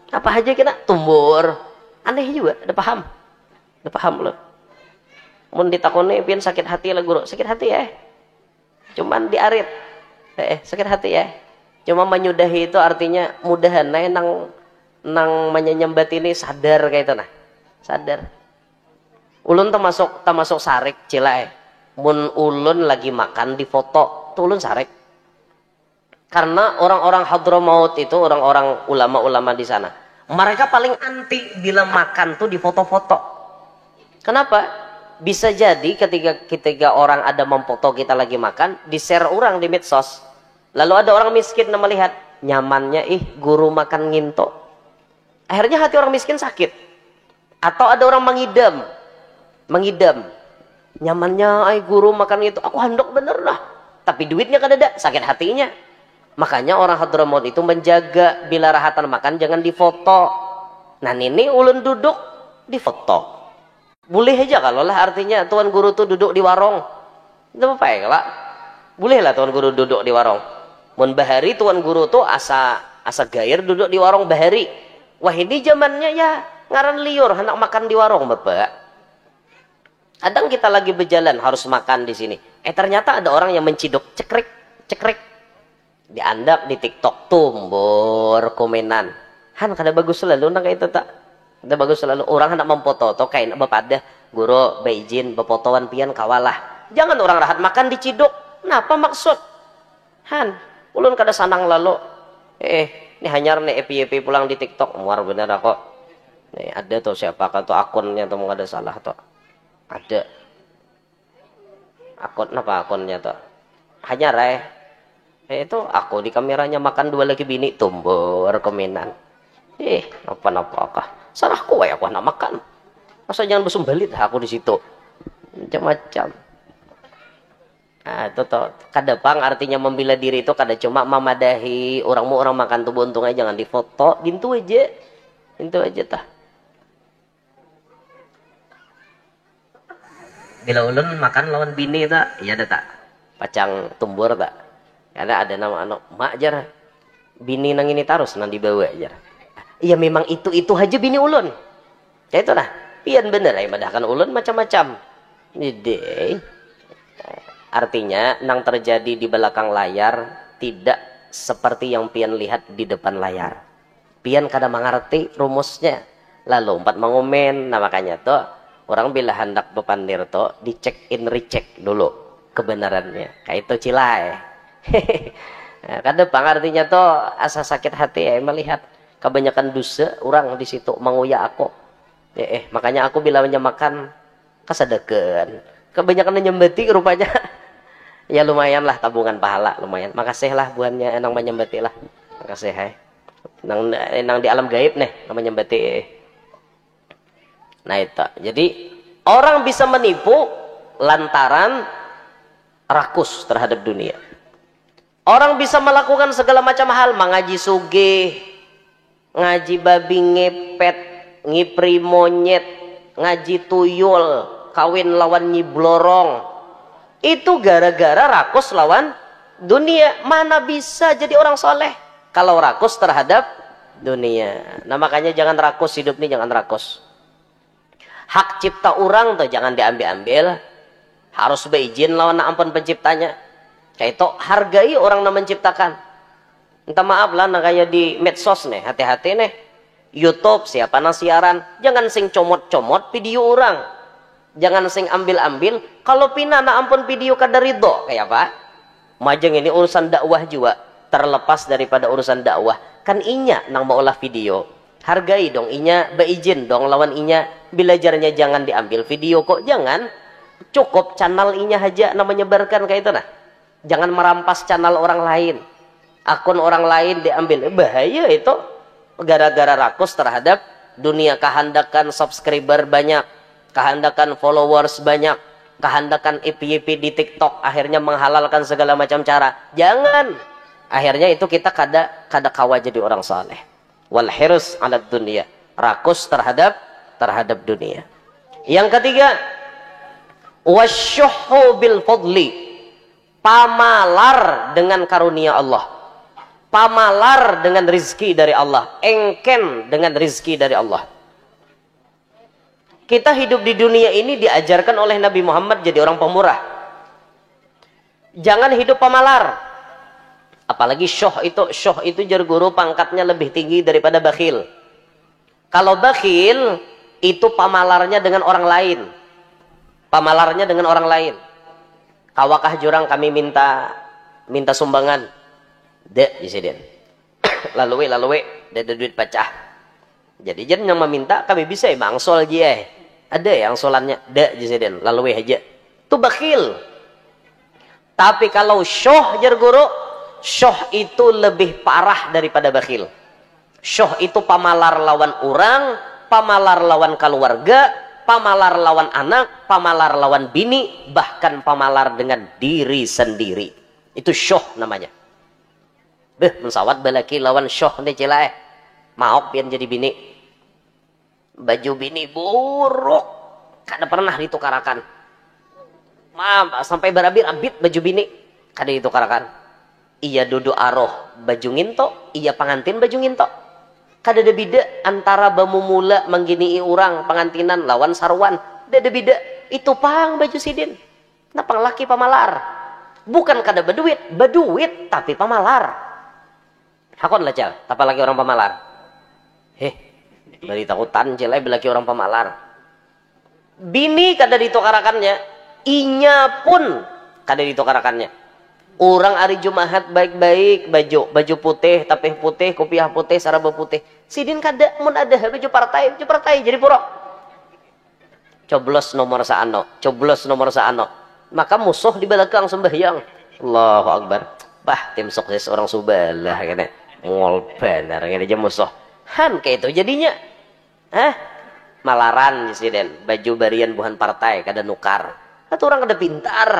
apa aja kena tumbur aneh juga ada paham loh. Mun ditakoni pian sakit hati lah guru, sakit hati ya cuman diarit sakit hati ya. Cuma menyudahi itu artinya mudahan nang menyembat ini sadar kayak itu nah. Sadar. Ulun termasuk sarik cilai. Mun ulun lagi makan di foto, tuh ulun sarik. Karena orang-orang Hadramaut itu orang-orang ulama-ulama di sana. Mereka paling anti bila makan tuh di foto-foto. Kenapa? Bisa jadi ketika orang ada memfoto kita lagi makan, di-share orang di medsos. Lalu ada orang miskin yang melihat nyamannya guru makan nginto. Akhirnya hati orang miskin sakit. Atau ada orang mengidam. Nyamannya guru makan nginto. Aku handok bener lah. Tapi duitnya kan ada, sakit hatinya. Makanya orang Hadramaut itu menjaga bila rahatan makan jangan difoto. Nah ini ulun duduk difoto. Boleh aja kalau lah artinya tuan guru tuh duduk di warung. Itu apa ya lah? Boleh lah tuan guru duduk di warung. Mun bahari tuan guru tuh asa gair duduk di warung bahari. Wah ini zamannya ya ngaran liur hendak makan di warung bapak. Kadang kita lagi berjalan harus makan di sini. Ternyata ada orang yang menciduk cekrek. Diandap di TikTok tumbur komenan. Han kada bagus selalu nang kayak itu tak. Kada bagus selalu orang hendak memfoto to kayak bapak ada guru beizin befotoan pian kawalah. Jangan orang rahat makan diciduk. Napa maksud? Han ulun kada sanang lalu ini hanyar nih epi pulang di TikTok muar bener kok nih ada tuh siapa tuh akunnya tuh ada salah tuh ada akun apa akunnya tuh hanyar itu aku di kameranya makan 2 lagi bini tumbur komenan apa salahku aku nak makan masa jangan besumbalit aku di situ macam-macam. Nah, itu toh kadepang artinya membela diri itu kada cuma memadahi orang makan tuh buntung aja jangan difoto gitu aja tah. Bila ulun makan lawan bini tak iya ada tak pacang tumbur tak karena ada nama anak mak jar bini nang ini tarus nang dibawa jar iya memang itu aja bini ulun ya itu lah pian bener ya madahkan ulun macam-macam ide. Artinya nang terjadi di belakang layar tidak seperti yang pian lihat di depan layar. Pian kada mengerti rumusnya. Lalu empat mengomen, nah makanya tuh Orang bila hendak bepandir to dicek in recheck dulu kebenarannya. Kayak itu cilai. Nah, kadang artinya to asa sakit hati melihat kebanyakan dosa orang di situ menguya aku. Makanya aku bila menyemakan kasadekeun. Kebanyakan nyembeti rupanya. Ya lumayan lah tabungan pahala lumayan. Makasih lah buannya enang menyembeti lah. Makasih hai. Nang di alam gaib nih namanya nyembeti. Nah itu. Jadi orang bisa menipu lantaran rakus terhadap dunia. Orang bisa melakukan segala macam hal, mengaji sugih, ngaji babi ngepet, ngipri monyet, ngaji tuyul, kawin lawan nyiblorong. Itu gara-gara rakus lawan dunia. Mana bisa jadi orang soleh kalau rakus terhadap dunia. Nah makanya jangan rakus, hidup ini jangan rakus. Hak cipta orang tuh jangan diambil-ambil. Harus beizin lawan ampun penciptanya. Kayak itu hargai orang yang menciptakan. Minta maaf lah, nah kayak di medsos nih, hati-hati nih. YouTube siapa nang siaran, jangan sing comot-comot video orang. Jangan sing ambil-ambil. Kalau pina na ampun video kada ridho, kayak apa? Majeng ini urusan dakwah juga. Terlepas daripada urusan dakwah. Kan inya nang mau olah video. Hargai dong inya, beizin dong lawan inya. Belajarnya jangan diambil video kok, jangan. Cukup channel inya aja namanya menyebarkan kayak itu nah. Jangan merampas channel orang lain. Akun orang lain diambil. Bahaya itu. Gara-gara rakus terhadap dunia. Kehendakan subscriber banyak. Kehendakan followers banyak. Kehendakan FYP di TikTok. Akhirnya menghalalkan segala macam cara. Jangan. Akhirnya itu kita kada kawa jadi orang saleh. Wal hirus ala dunia. Rakus terhadap dunia. Yang ketiga, wasyuhu bil fadli. Pamalar dengan karunia Allah. Pamalar dengan rizki dari Allah. Engken dengan rizki dari Allah. Kita hidup di dunia ini diajarkan oleh Nabi Muhammad jadi orang pemurah. Jangan hidup pamalar. Apalagi syuh itu jar guru pangkatnya lebih tinggi daripada bakhil. Kalau bakhil itu pamalarnya dengan orang lain. Pamalarnya dengan orang lain. Kawakah jurang kami minta sumbangan. Dek disiden. lalu ada duit pecah. Jadi jangan yang meminta kami bisa mangsol aja. Ada yang solannya dek disiden. Lalu aja. Itu bakhil. Tapi kalau syuh jar guru, syuh itu lebih parah daripada bakhil. Syuh itu pamalar lawan orang, pamalar lawan keluarga, pamalar lawan anak, pamalar lawan bini, bahkan pamalar dengan diri sendiri. Itu syuh namanya. Mensawat balaki lawan syuh nih cilae. Maok pian jadi bini. Baju bini buruk. Kada pernah ditukarakan. Sampai berabit-abit baju bini. Kada ditukarakan. Iya duduk aroh baju nginto, iya pengantin baju nginto. Kada ada beda antara bamumula menggini orang pengantinan lawan sarwan. Kada ada beda. Itu pang baju sidin. Nah pang laki pamalar. Bukan kada beduit tapi pamalar. Hakon lah cal, apa lagi orang pamalar? Bari takutan celai belaki orang pamalar. Bini kada ditukarakannya, inya pun kada ditukarakannya. Orang hari Jumat baik-baik baju putih, tapeh putih, kopiah putih, saraba putih. Sidin kada mun ada baju partai jadi purok. Coblos nomor saano. Maka musuh di belakang sembahyang. Allahu Akbar. Bah, tim sukses orang Subalah kene. Ngol benar ngene aja musuh. Han kayak itu jadinya. Malaran sidin, baju barian buhan partai kada nukar. Atau orang kada pintar.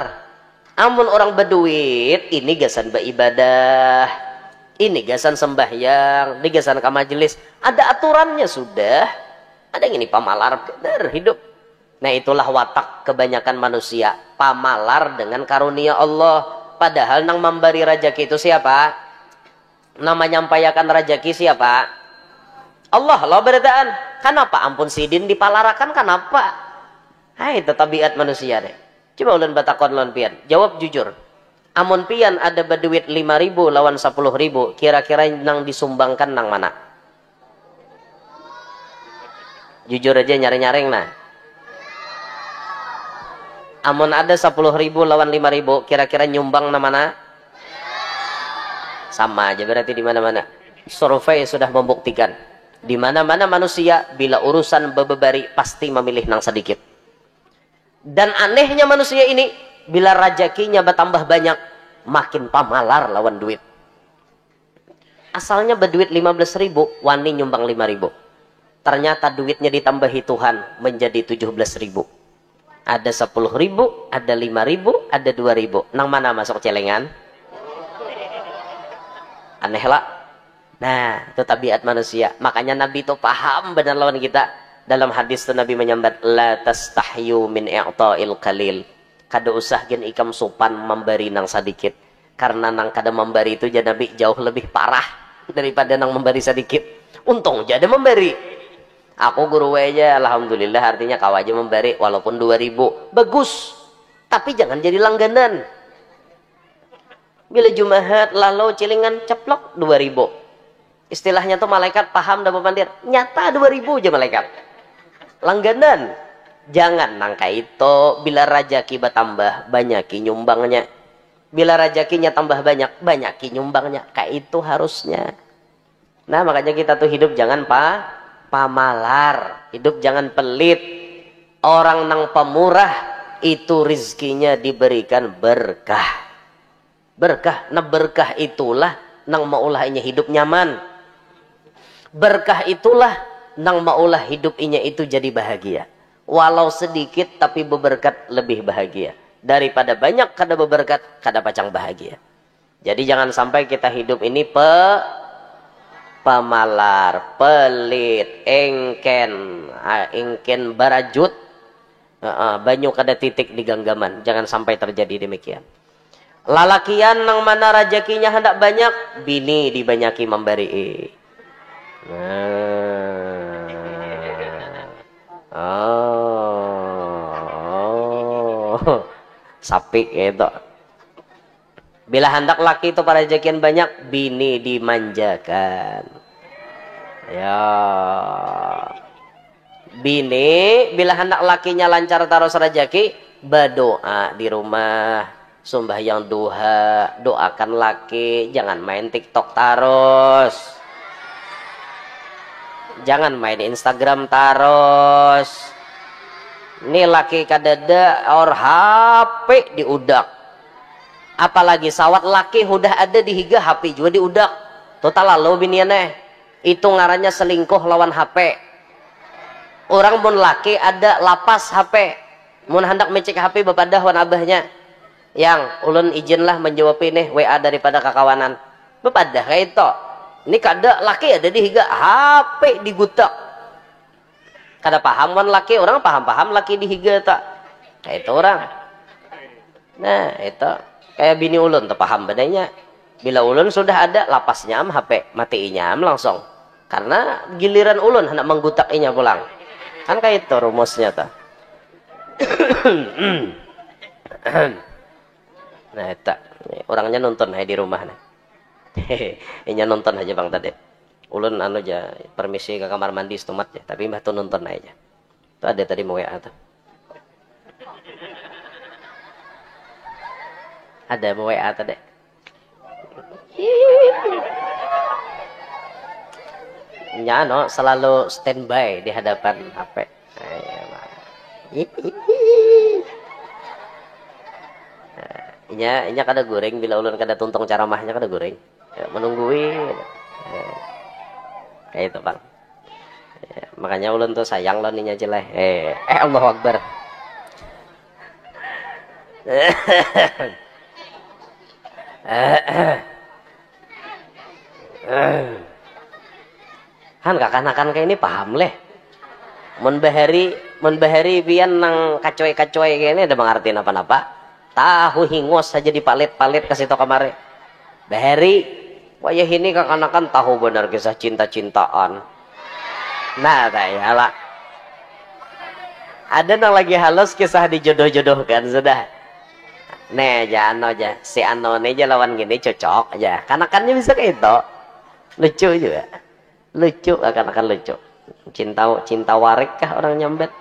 Amun orang berduit, ini gasan beribadah, ini gasan sembahyang, ini gasan ke majelis. Ada aturannya sudah. Ada yang ini pamalar, benar hidup. Nah itulah watak kebanyakan manusia. Pamalar dengan karunia Allah. Padahal nang memberi rajaki itu siapa? Nama menyampaikan rajaki siapa? Allah beritaan. Kenapa ampun sidin dipalarakan? Kenapa? Itu tabiat manusia deh. Coba ulun batakon lawan pian. Jawab jujur. Amun pian ada berduit 5.000 lawan 10.000, kira-kira nang disumbangkan nang mana? Jujur aja nyaring-nyaring nah. Amun ada 10.000 lawan 5.000, kira-kira nyumbang mana? Sama aja berarti di mana-mana. Survei sudah membuktikan. Di mana-mana manusia bila urusan bebebari pasti memilih nang sedikit. Dan anehnya manusia ini, bila rajakinya bertambah banyak, makin pamalar lawan duit. Asalnya berduit 15.000, wani nyumbang 5.000. Ternyata duitnya ditambahi Tuhan menjadi 17.000. Ada 10.000, ada 5.000, ada 2.000. Nang mana masuk celengan? Aneh lah. Nah, itu tabiat manusia. Makanya Nabi itu paham benar lawan kita. Dalam hadis itu Nabi menyambat, la tastahyu min i'ta'il qalil. Kada usah gen ikam sopan memberi nang sedikit. Karena nang kada memberi itu jadi Nabi jauh lebih parah daripada nang memberi sedikit. Untung jadi memberi. Aku guru aja, alhamdulillah, artinya kau aja memberi walaupun 2.000. Bagus. Tapi jangan jadi langganan. Bila Jumahat lalu cilingan ceplok 2.000. Istilahnya tuh malaikat paham dan memandir. Nyata 2.000 aja malaikat. Langganan. Jangan nangka itu. Bila rajaki bertambah, banyaki nyumbangnya. Bila rajakinya tambah banyak, banyaki nyumbangnya. Kayak itu harusnya. Nah, makanya kita tuh hidup jangan pamalar. Hidup jangan pelit. Orang nang pemurah itu rizkinya diberikan berkah. Berkah. Nah, berkah itulah nang maulahnya hidup nyaman. Berkah itulah nang maulah hidup inya itu jadi bahagia. Walau sedikit tapi beberkat lebih bahagia. Daripada banyak kada beberkat, kada pacang bahagia. Jadi jangan sampai kita hidup ini pamalar, pelit, engken barajut, banyu kada titik di genggaman. Jangan sampai terjadi demikian. Lalakian nang mana rajakinya hendak banyak, bini dibanyaki memberi. Sapi itu. Bila hendak laki itu para rajakian banyak, bini dimanjakan. Ya. Bini bila hendak lakinya lancar taros rajaki, berdoa di rumah. Sembahyang duha, doakan laki, jangan main TikTok taros. Jangan main Instagram taros. Ini laki kadada or HP diudak. Apalagi sawat laki udah ada di higa HP juga diudak. Total lalu binianeh. Itu ngarannya selingkuh lawan HP. Orang pun laki ada lapas HP. Mun hendak mecek HP bapak dah wan abahnya. Yang ulun izinlah menjawab ini WA daripada kakawanan. Bapak dah kayak itu. Ini kada laki ada di higa HP digutak. Kada paham wan laki, orang paham laki di higa tak. Kayak itu orang. Nah, itu kayak bini ulun tuh paham bedanya. Bila ulun sudah ada lapasnya am HP, matiinya am langsung. Karena giliran ulun hendak menggutakinya pulang. Kan kayak itu rumusnya tuh. Nah, itu orangnya nonton di rumah nih. Inya nonton aja bang tadi. Ulun anu aja permisi ke kamar mandi setumat ya, tapi mbah tuh nonton aja. Tuh ada tadi mau WA tuh. Ada mau WA tadi. Nya no selalu standby di hadapan HP. Inya kada goreng bila ulun kada tuntong ceramahnya kada goreng. Ya, menungguin. Kayak itu bang. Ya, makanya ulun tuh sayang lo ninya jeleh. Allahu Akbar. Han kakanakan kayak ini paham leh. Mun bahari pian nang kacoy-kacoy kayak ini ada mengerti apa-apa. Tahu hingos saja dipalit-palit kasih tau kamare. Bahari, wayah ini kakanakan tahu benar kisah cinta-cintaan. Nah, tayalah. Ada nang lagi halus kisah dijodoh-jodohkan sudah. Nih aja ano aja, si ano nih aja lawan gini cocok aja. Kanakannya bisa kayak itu, lucu juga, lucu akan lucu. Cinta warik kah orang nyambet?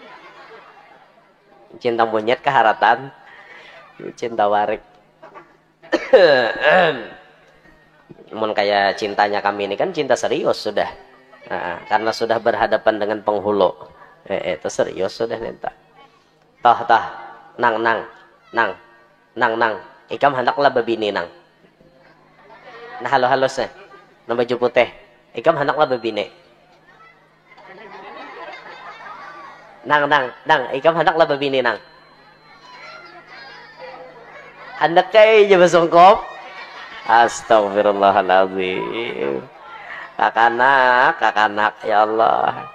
Cinta monyet keharatan. Cinta warik. Namun kayak cintanya kami ini kan cinta serius sudah. Nah, karena sudah berhadapan dengan penghulu. Itu serius sudah nenta. Tah nang ikam hendaklah bebini nang. Nah halus nang baju putih. Ikam hendaklah bebini. Nang ikam hendaklah bebini nang. Hendak kay aja besongkop. Astagfirullahaladzim. Kakanak ya Allah.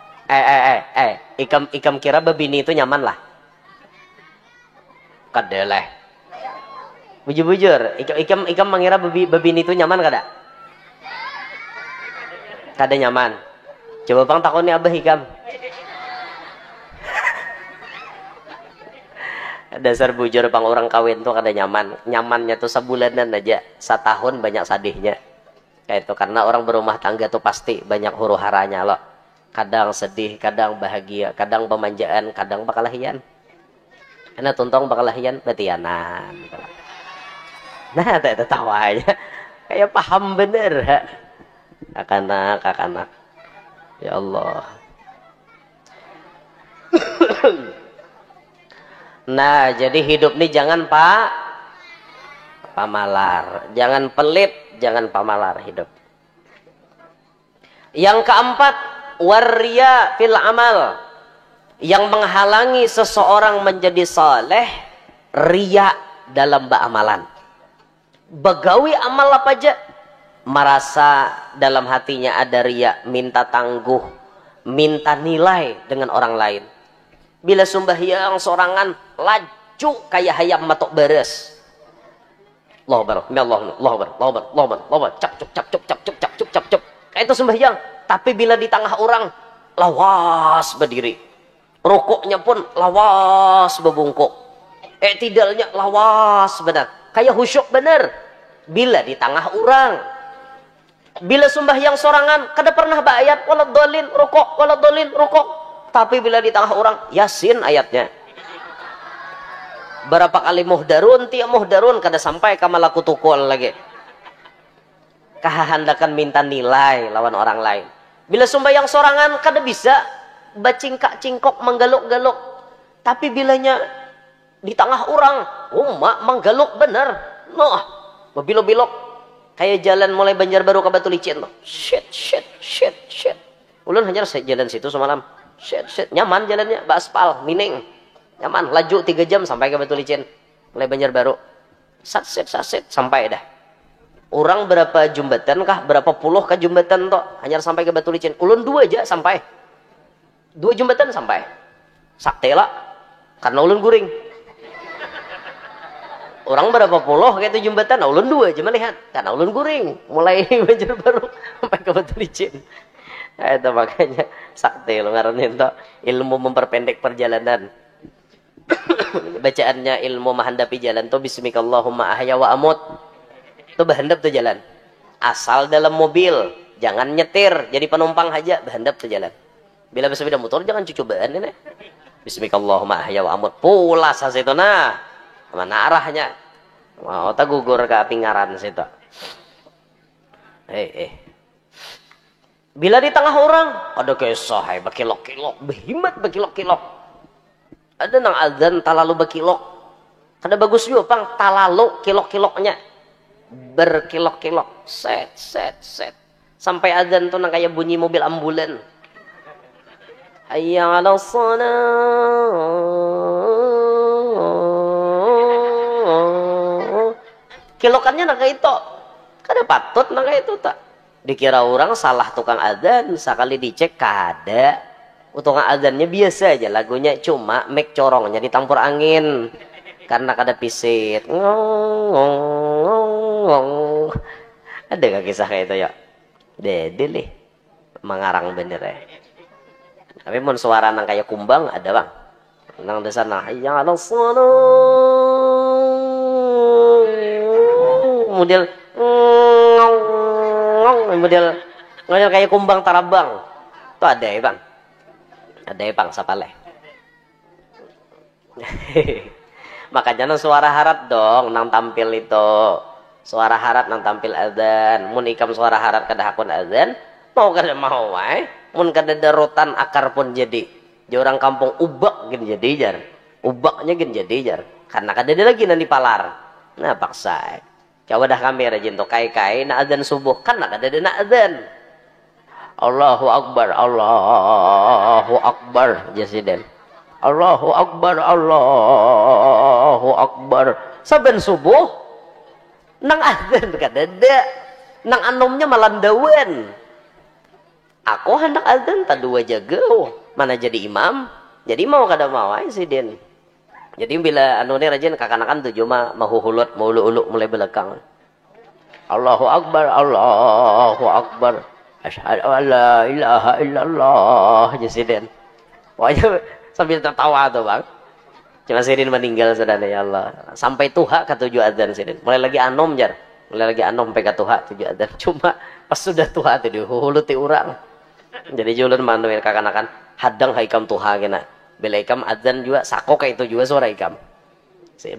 Ikam kira bebini itu nyaman lah. Kadeleh. Bujur. Ikam mengira bebini itu nyaman kada? Kada nyaman. Coba bang takoni abah ikam. Dasar bujur pang orang kawin tuh kada nyaman. Nyamannya tuh sebulanan aja. Setahun banyak sadihnya. Kayak itu karena orang berumah tangga tuh pasti banyak huru haranya loh. Kadang sedih, kadang bahagia, kadang pemanjaan, kadang bakalahian. Karena tuntong bakalahian betianan. Nah, tak tawa aja. Kayak paham bener. Kakanak. Ya Allah. Nah, jadi hidup nih jangan pamalar. Jangan pelit, jangan pamalar hidup. Yang keempat, warriya fil amal. Yang menghalangi seseorang menjadi saleh, riya dalam beramalan. Begawi amal apa aja, merasa dalam hatinya ada riya, minta tangguh, minta nilai dengan orang lain. Bila sembahyang sorangan laju kayak hayam matok beres. Allahu Akbar, cap. Kayak itu sembahyang. Tapi bila di tengah orang lawas berdiri. Rukuknya pun lawas bebungkuk. Tidalnya lawas benar. Kayak khusyuk benar. Bila di tengah orang. Bila sembahyang sorangan kada pernah bayat waladhdallin rukuk. Tapi bila di tengah orang, Yasin ayatnya. Berapa kali muhdarun, tiap muhdarun, kada sampai kamalaku tukul lagi. Kahandakan minta nilai lawan orang lain. Bila sembahyang sorangan, kada bisa bacingkak-cingkok, menggaluk-galuk. Tapi bilanya di tengah orang, menggaluk bener. Noh, bebilok-bilok. Kayak jalan mulai Banjarbaru ke Batu Licin. Shit. Ulun hanya jalan situ semalam. Shit. Nyaman jalannya, baspal, mining. Nyaman, laju 3 jam sampai ke Batu Licin. Mulai Banjarbaru. Saset, sampai dah. Orang berapa jembatan kah? Berapa puluh kah jembatan toh? Hanya sampai ke Batu Licin. Ulun 2 aja sampai. 2 jembatan sampai. Saktela. Karena ulun guring. Orang berapa puluh kayak itu jembatan. Nah, ulun 2 aja melihat. Karena ulun guring. Mulai Banjarbaru sampai ke Batu Licin. Nah, itu makanya sakti lo ngaranin to ilmu memperpendek perjalanan. Bacaannya ilmu menghendapi jalan tuh bismikallahumma ahya wa amut. Tuh berhendap tuh jalan. Asal dalam mobil, jangan nyetir, jadi penumpang aja berhendap tuh jalan. Bila bersepeda motor jangan cucubaan ini. Bismikallahumma ahya wa amut. Pulas situ nah. Mana arahnya? Mau tak gugur ke pingaran situ. Bila di tengah orang ada kisah bakilok-kilok, behimat bakilok-kilok. Ada nang azan talalu bakilok. Kada bagus juga pang talalu kilok-kiloknya. Berkilok-kilok, set. Sampai azan tuh nang kayak bunyi mobil ambulan. Hayya 'alas shalah. Kilokannya nang kayak itu. Kada patut nang kayak itu tak. Dikira orang salah tukang adzan, sekali dicek kada. Tukang adzannya biasa aja, lagunya cuma mic corongnya ditampur angin. Karena kada pisit. Ada gak kisah kayak itu ya? Dede lih. Mengarang bener ya. Tapi mun suara nang kayak kumbang ada bang. Nang dasar nah ya Allah model kayak kumbang tarabang. Itu ada ya bang. Ada ya bang sapaleh. Makanya nang suara harat dong nang tampil itu. Suara harat nang tampil adzan. Mun ikam suara harat kada hakun adzan, mau kada mau wae. Mun kada darutan akar pun jadi. Di orang kampung ubak gin jadi jar. Ubaknya gin jadi jar. Karena kada ada lagi nanti palar. Nah paksa. Coba dah kami rajin to kai-kai na adzan subuh kan kada ada na adzan. Allahu Akbar, Allahu Akbar, Jasiden. Allahu Akbar, Allahu Akbar. Saben subuh, nang adzan kadada, nang anomnya malandawan. Aku hendak adzan tak dua jaga, mana jadi imam, jadi mau kada mau Jasiden. Jadi bila anu ni rajin kakanakan tujuh mah mahuhulut, mau ulu-ulu mulai belakang. Allahu Akbar, Allahu Akbar. Asyhadu an la ilaha illallah Jasiden. Pokoknya sambil tertawa tuh bang. Cuma Sidin meninggal sudah ya Allah. Sampai tuha ketujuh adzan Sidin. Mulai lagi anom jar. Mulai lagi anom sampai ke tuha tujuh adzan. Cuma pas sudah tuha tuh dihuluti orang. Jadi julun manduin kakanakan hadang haikam tuha kena. Bila ikam adzan juga sako kayak itu juga suara ikam.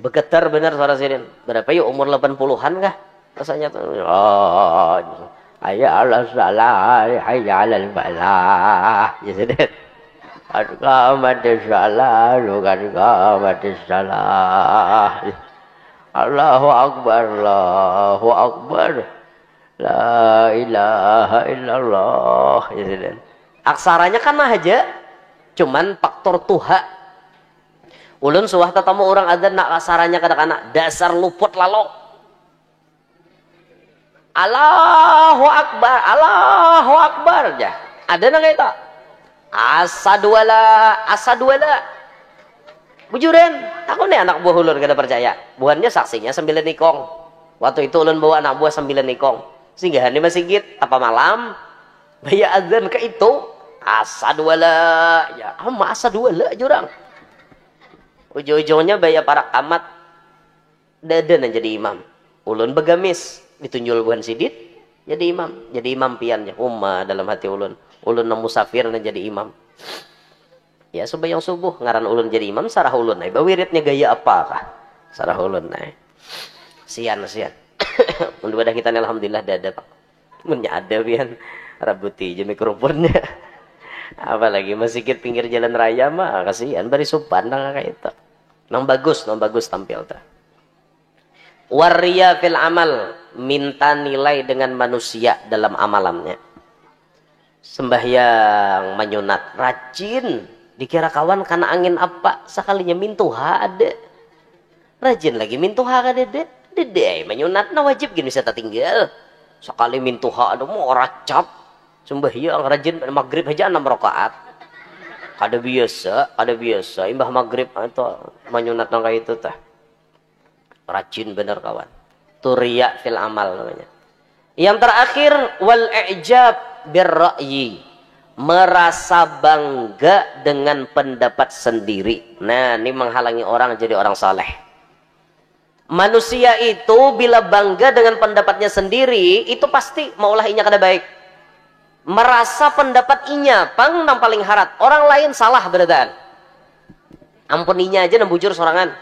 Begetar benar suara Sidin. Berapa yuk umur 80-an kah? Rasanya tuh. Oh. Hayya 'alas salah, hayya 'alal falah. Ya sudah. Qad qamatis salah, qad qamatis salah. Allahu Akbar, Allahu Akbar. La ilaha illallah. Ya sudah. Aksaranya kan aja. Cuman faktor tuha. Ulun suah tatamu orang adzan nak aksaranya kadang-kadang dasar luput lalu. Allahu Akbar, Allahu Akbar ya. Ada nang itu? Asadwala. Bujuran, aku nih anak buah ulun kada percaya. Buahnya saksinya 9 nikong. Waktu itu ulun bawa anak buah 9 nikong. Sehingga di masjid apa malam baya azan ke itu asadwala ya. Asadwala jurang. Ujung-ujungnya baya para kamat dadan jadi imam. Ulun begamis ditunjul buhan sidit jadi imam piannya dalam hati ulun musafir dan jadi imam ya subayang subuh ngaran ulun jadi imam sarah ulun bawiritnya gaya apakah sarah ulun sian mun wadah kita alhamdulillah dada pak munnya ada pian rabuti jemi kerupunnya apalagi masjid pinggir jalan raya mah kasihan bari supan nang kayak itu nang bagus tampil ta waria fil amal minta nilai dengan manusia dalam amalannya sembahyang menyunat rajin dikira kawan karena angin apa sekalinya mintuha ada rajin lagi mintuha kada dede menyunat na wajib gini bisa tinggal sekali mintuha ada mau racap sembahyang rajin maghrib aja 6 rakaat kada biasa imbah maghrib itu menyunat nang kayak itu tah rajin bener kawan turiya fil amal namanya. Yang terakhir wal i'jab birra'yi merasa bangga dengan pendapat sendiri. Nah, ini menghalangi orang jadi orang saleh. Manusia itu bila bangga dengan pendapatnya sendiri, itu pasti maulah inya kada baik. Merasa pendapat inya pang nang paling harat. Orang lain salah beradaan. Ampuninya aja nembujur sorangan.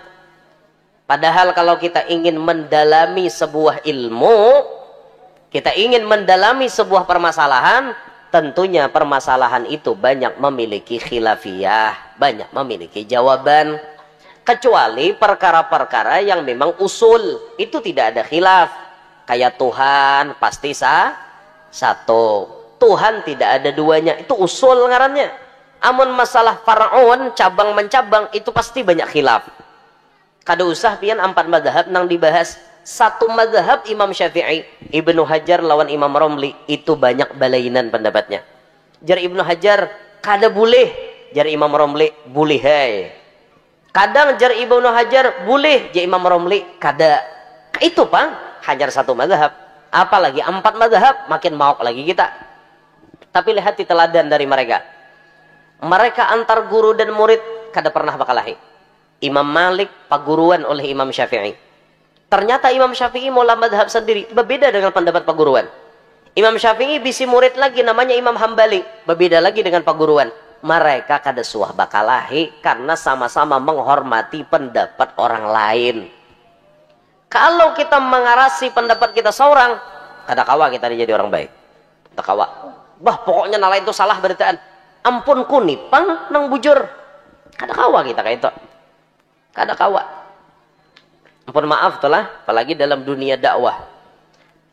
Padahal kalau kita ingin mendalami sebuah ilmu, kita ingin mendalami sebuah permasalahan, tentunya permasalahan itu banyak memiliki khilafiyah, banyak memiliki jawaban. Kecuali perkara-perkara yang memang usul, itu tidak ada khilaf. Kayak Tuhan pasti satu. Tuhan tidak ada duanya, itu usul ngarannya. Amun masalah far'un, cabang mencabang, itu pasti banyak khilaf. Kada usah pian 4 mazhab nang dibahas. Satu mazhab Imam Syafi'i, Ibnu Hajar lawan Imam Romli itu banyak balainan pendapatnya. Jar Ibnu Hajar kada boleh, jar Imam Romli boleh hai. Kadang jar Ibnu Hajar boleh, jar Imam Romli kada. Itu pang hajar satu mazhab. Apalagi 4 mazhab makin maok lagi kita. Tapi lihat teladan dari mereka. Mereka antar guru dan murid kada pernah bakalahi. Imam Malik paguruan oleh Imam Syafi'i. Ternyata Imam Syafi'i mula madhab sendiri, berbeda dengan pendapat paguruan. Imam Syafi'i bisi murid lagi namanya Imam Hambali, berbeda lagi dengan paguruan. mereka kada suah bakalahi karena sama-sama menghormati pendapat orang lain. Kalau kita mengarasi pendapat kita seorang, kada kawa kita jadi orang baik. Kada kawa. Bah pokoknya nalain itu salah beritaan. Ampun kunipang nang bujur. Kada kawa kita kayak itu. Kada kawa. Ampun maaf tuh lah, apalagi dalam dunia dakwah.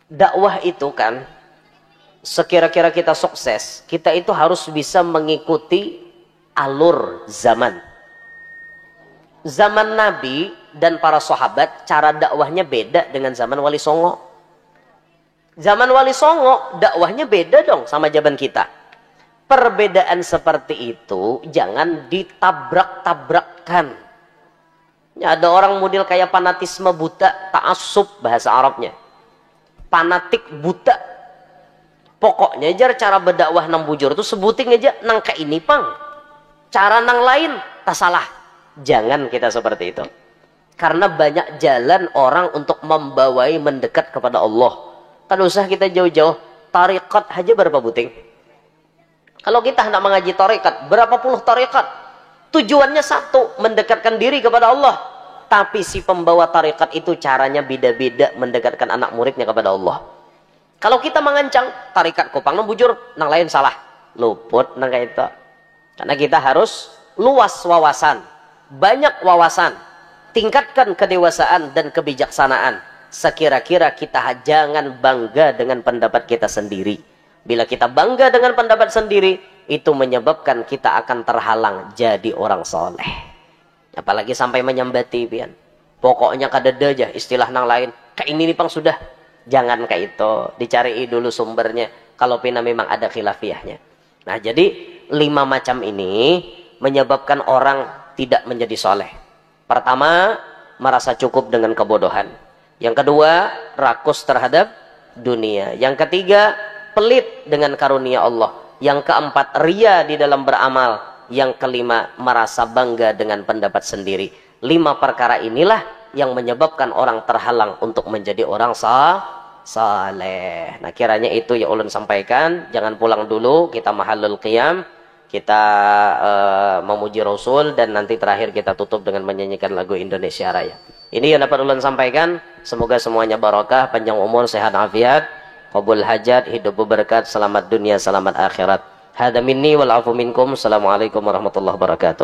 Dakwah itu kan, sekira-kira kita sukses, kita itu harus bisa mengikuti alur zaman. Zaman Nabi dan para sahabat, cara dakwahnya beda dengan zaman Wali Songo. Zaman Wali Songo, dakwahnya beda dong sama zaman kita. Perbedaan seperti itu jangan ditabrak-tabrakkan. Ya, ada orang model kayak fanatisme buta, ta'assub bahasa Arabnya. Fanatik buta. Pokoknya aja cara berdakwah nang bujur itu sebutin aja nang ke ini pang. Cara nang lain tak salah. Jangan kita seperti itu. Karena banyak jalan orang untuk membawai mendekat kepada Allah. Kan usah kita jauh-jauh. Tarikat aja berapa buting? Kalau kita hendak mengaji tarikat, berapa puluh tarikat? Tujuannya satu, mendekatkan diri kepada Allah. Tapi si pembawa tarikat itu caranya beda-beda mendekatkan anak muridnya kepada Allah. Kalau kita mengancang, tarikat kopang nang bujur, nang lain salah. Luput nang kayak itu. Karena kita harus luas wawasan. Banyak wawasan. Tingkatkan kedewasaan dan kebijaksanaan. Sekira-kira kita jangan bangga dengan pendapat kita sendiri. Bila kita bangga dengan pendapat sendiri, itu menyebabkan kita akan terhalang jadi orang soleh. Apalagi sampai menyambati, pian. Pokoknya kadada aja istilah nang lain. Kayak ini nih pang sudah. Jangan kayak itu. Dicari dulu sumbernya. Kalau pina memang ada khilafiyahnya. Nah jadi 5 macam ini menyebabkan orang tidak menjadi soleh. Pertama, merasa cukup dengan kebodohan. Yang kedua, rakus terhadap dunia. Yang ketiga, pelit dengan karunia Allah. Yang keempat, ria di dalam beramal. Yang kelima, merasa bangga dengan pendapat sendiri. 5 perkara inilah yang menyebabkan orang terhalang untuk menjadi orang saleh. Nah kiranya itu ya ulun sampaikan. Jangan pulang dulu, kita mahalul qiyam. Kita memuji Rasul. Dan nanti terakhir kita tutup dengan menyanyikan lagu Indonesia Raya. Ini yang dapat ulun sampaikan. Semoga semuanya barakah, panjang umur, sehat afiat, qabul hajat, hidup berberkat, selamat dunia, selamat akhirat. Hada minni wal afu minkum. Assalamualaikum warahmatullahi wabarakatuh.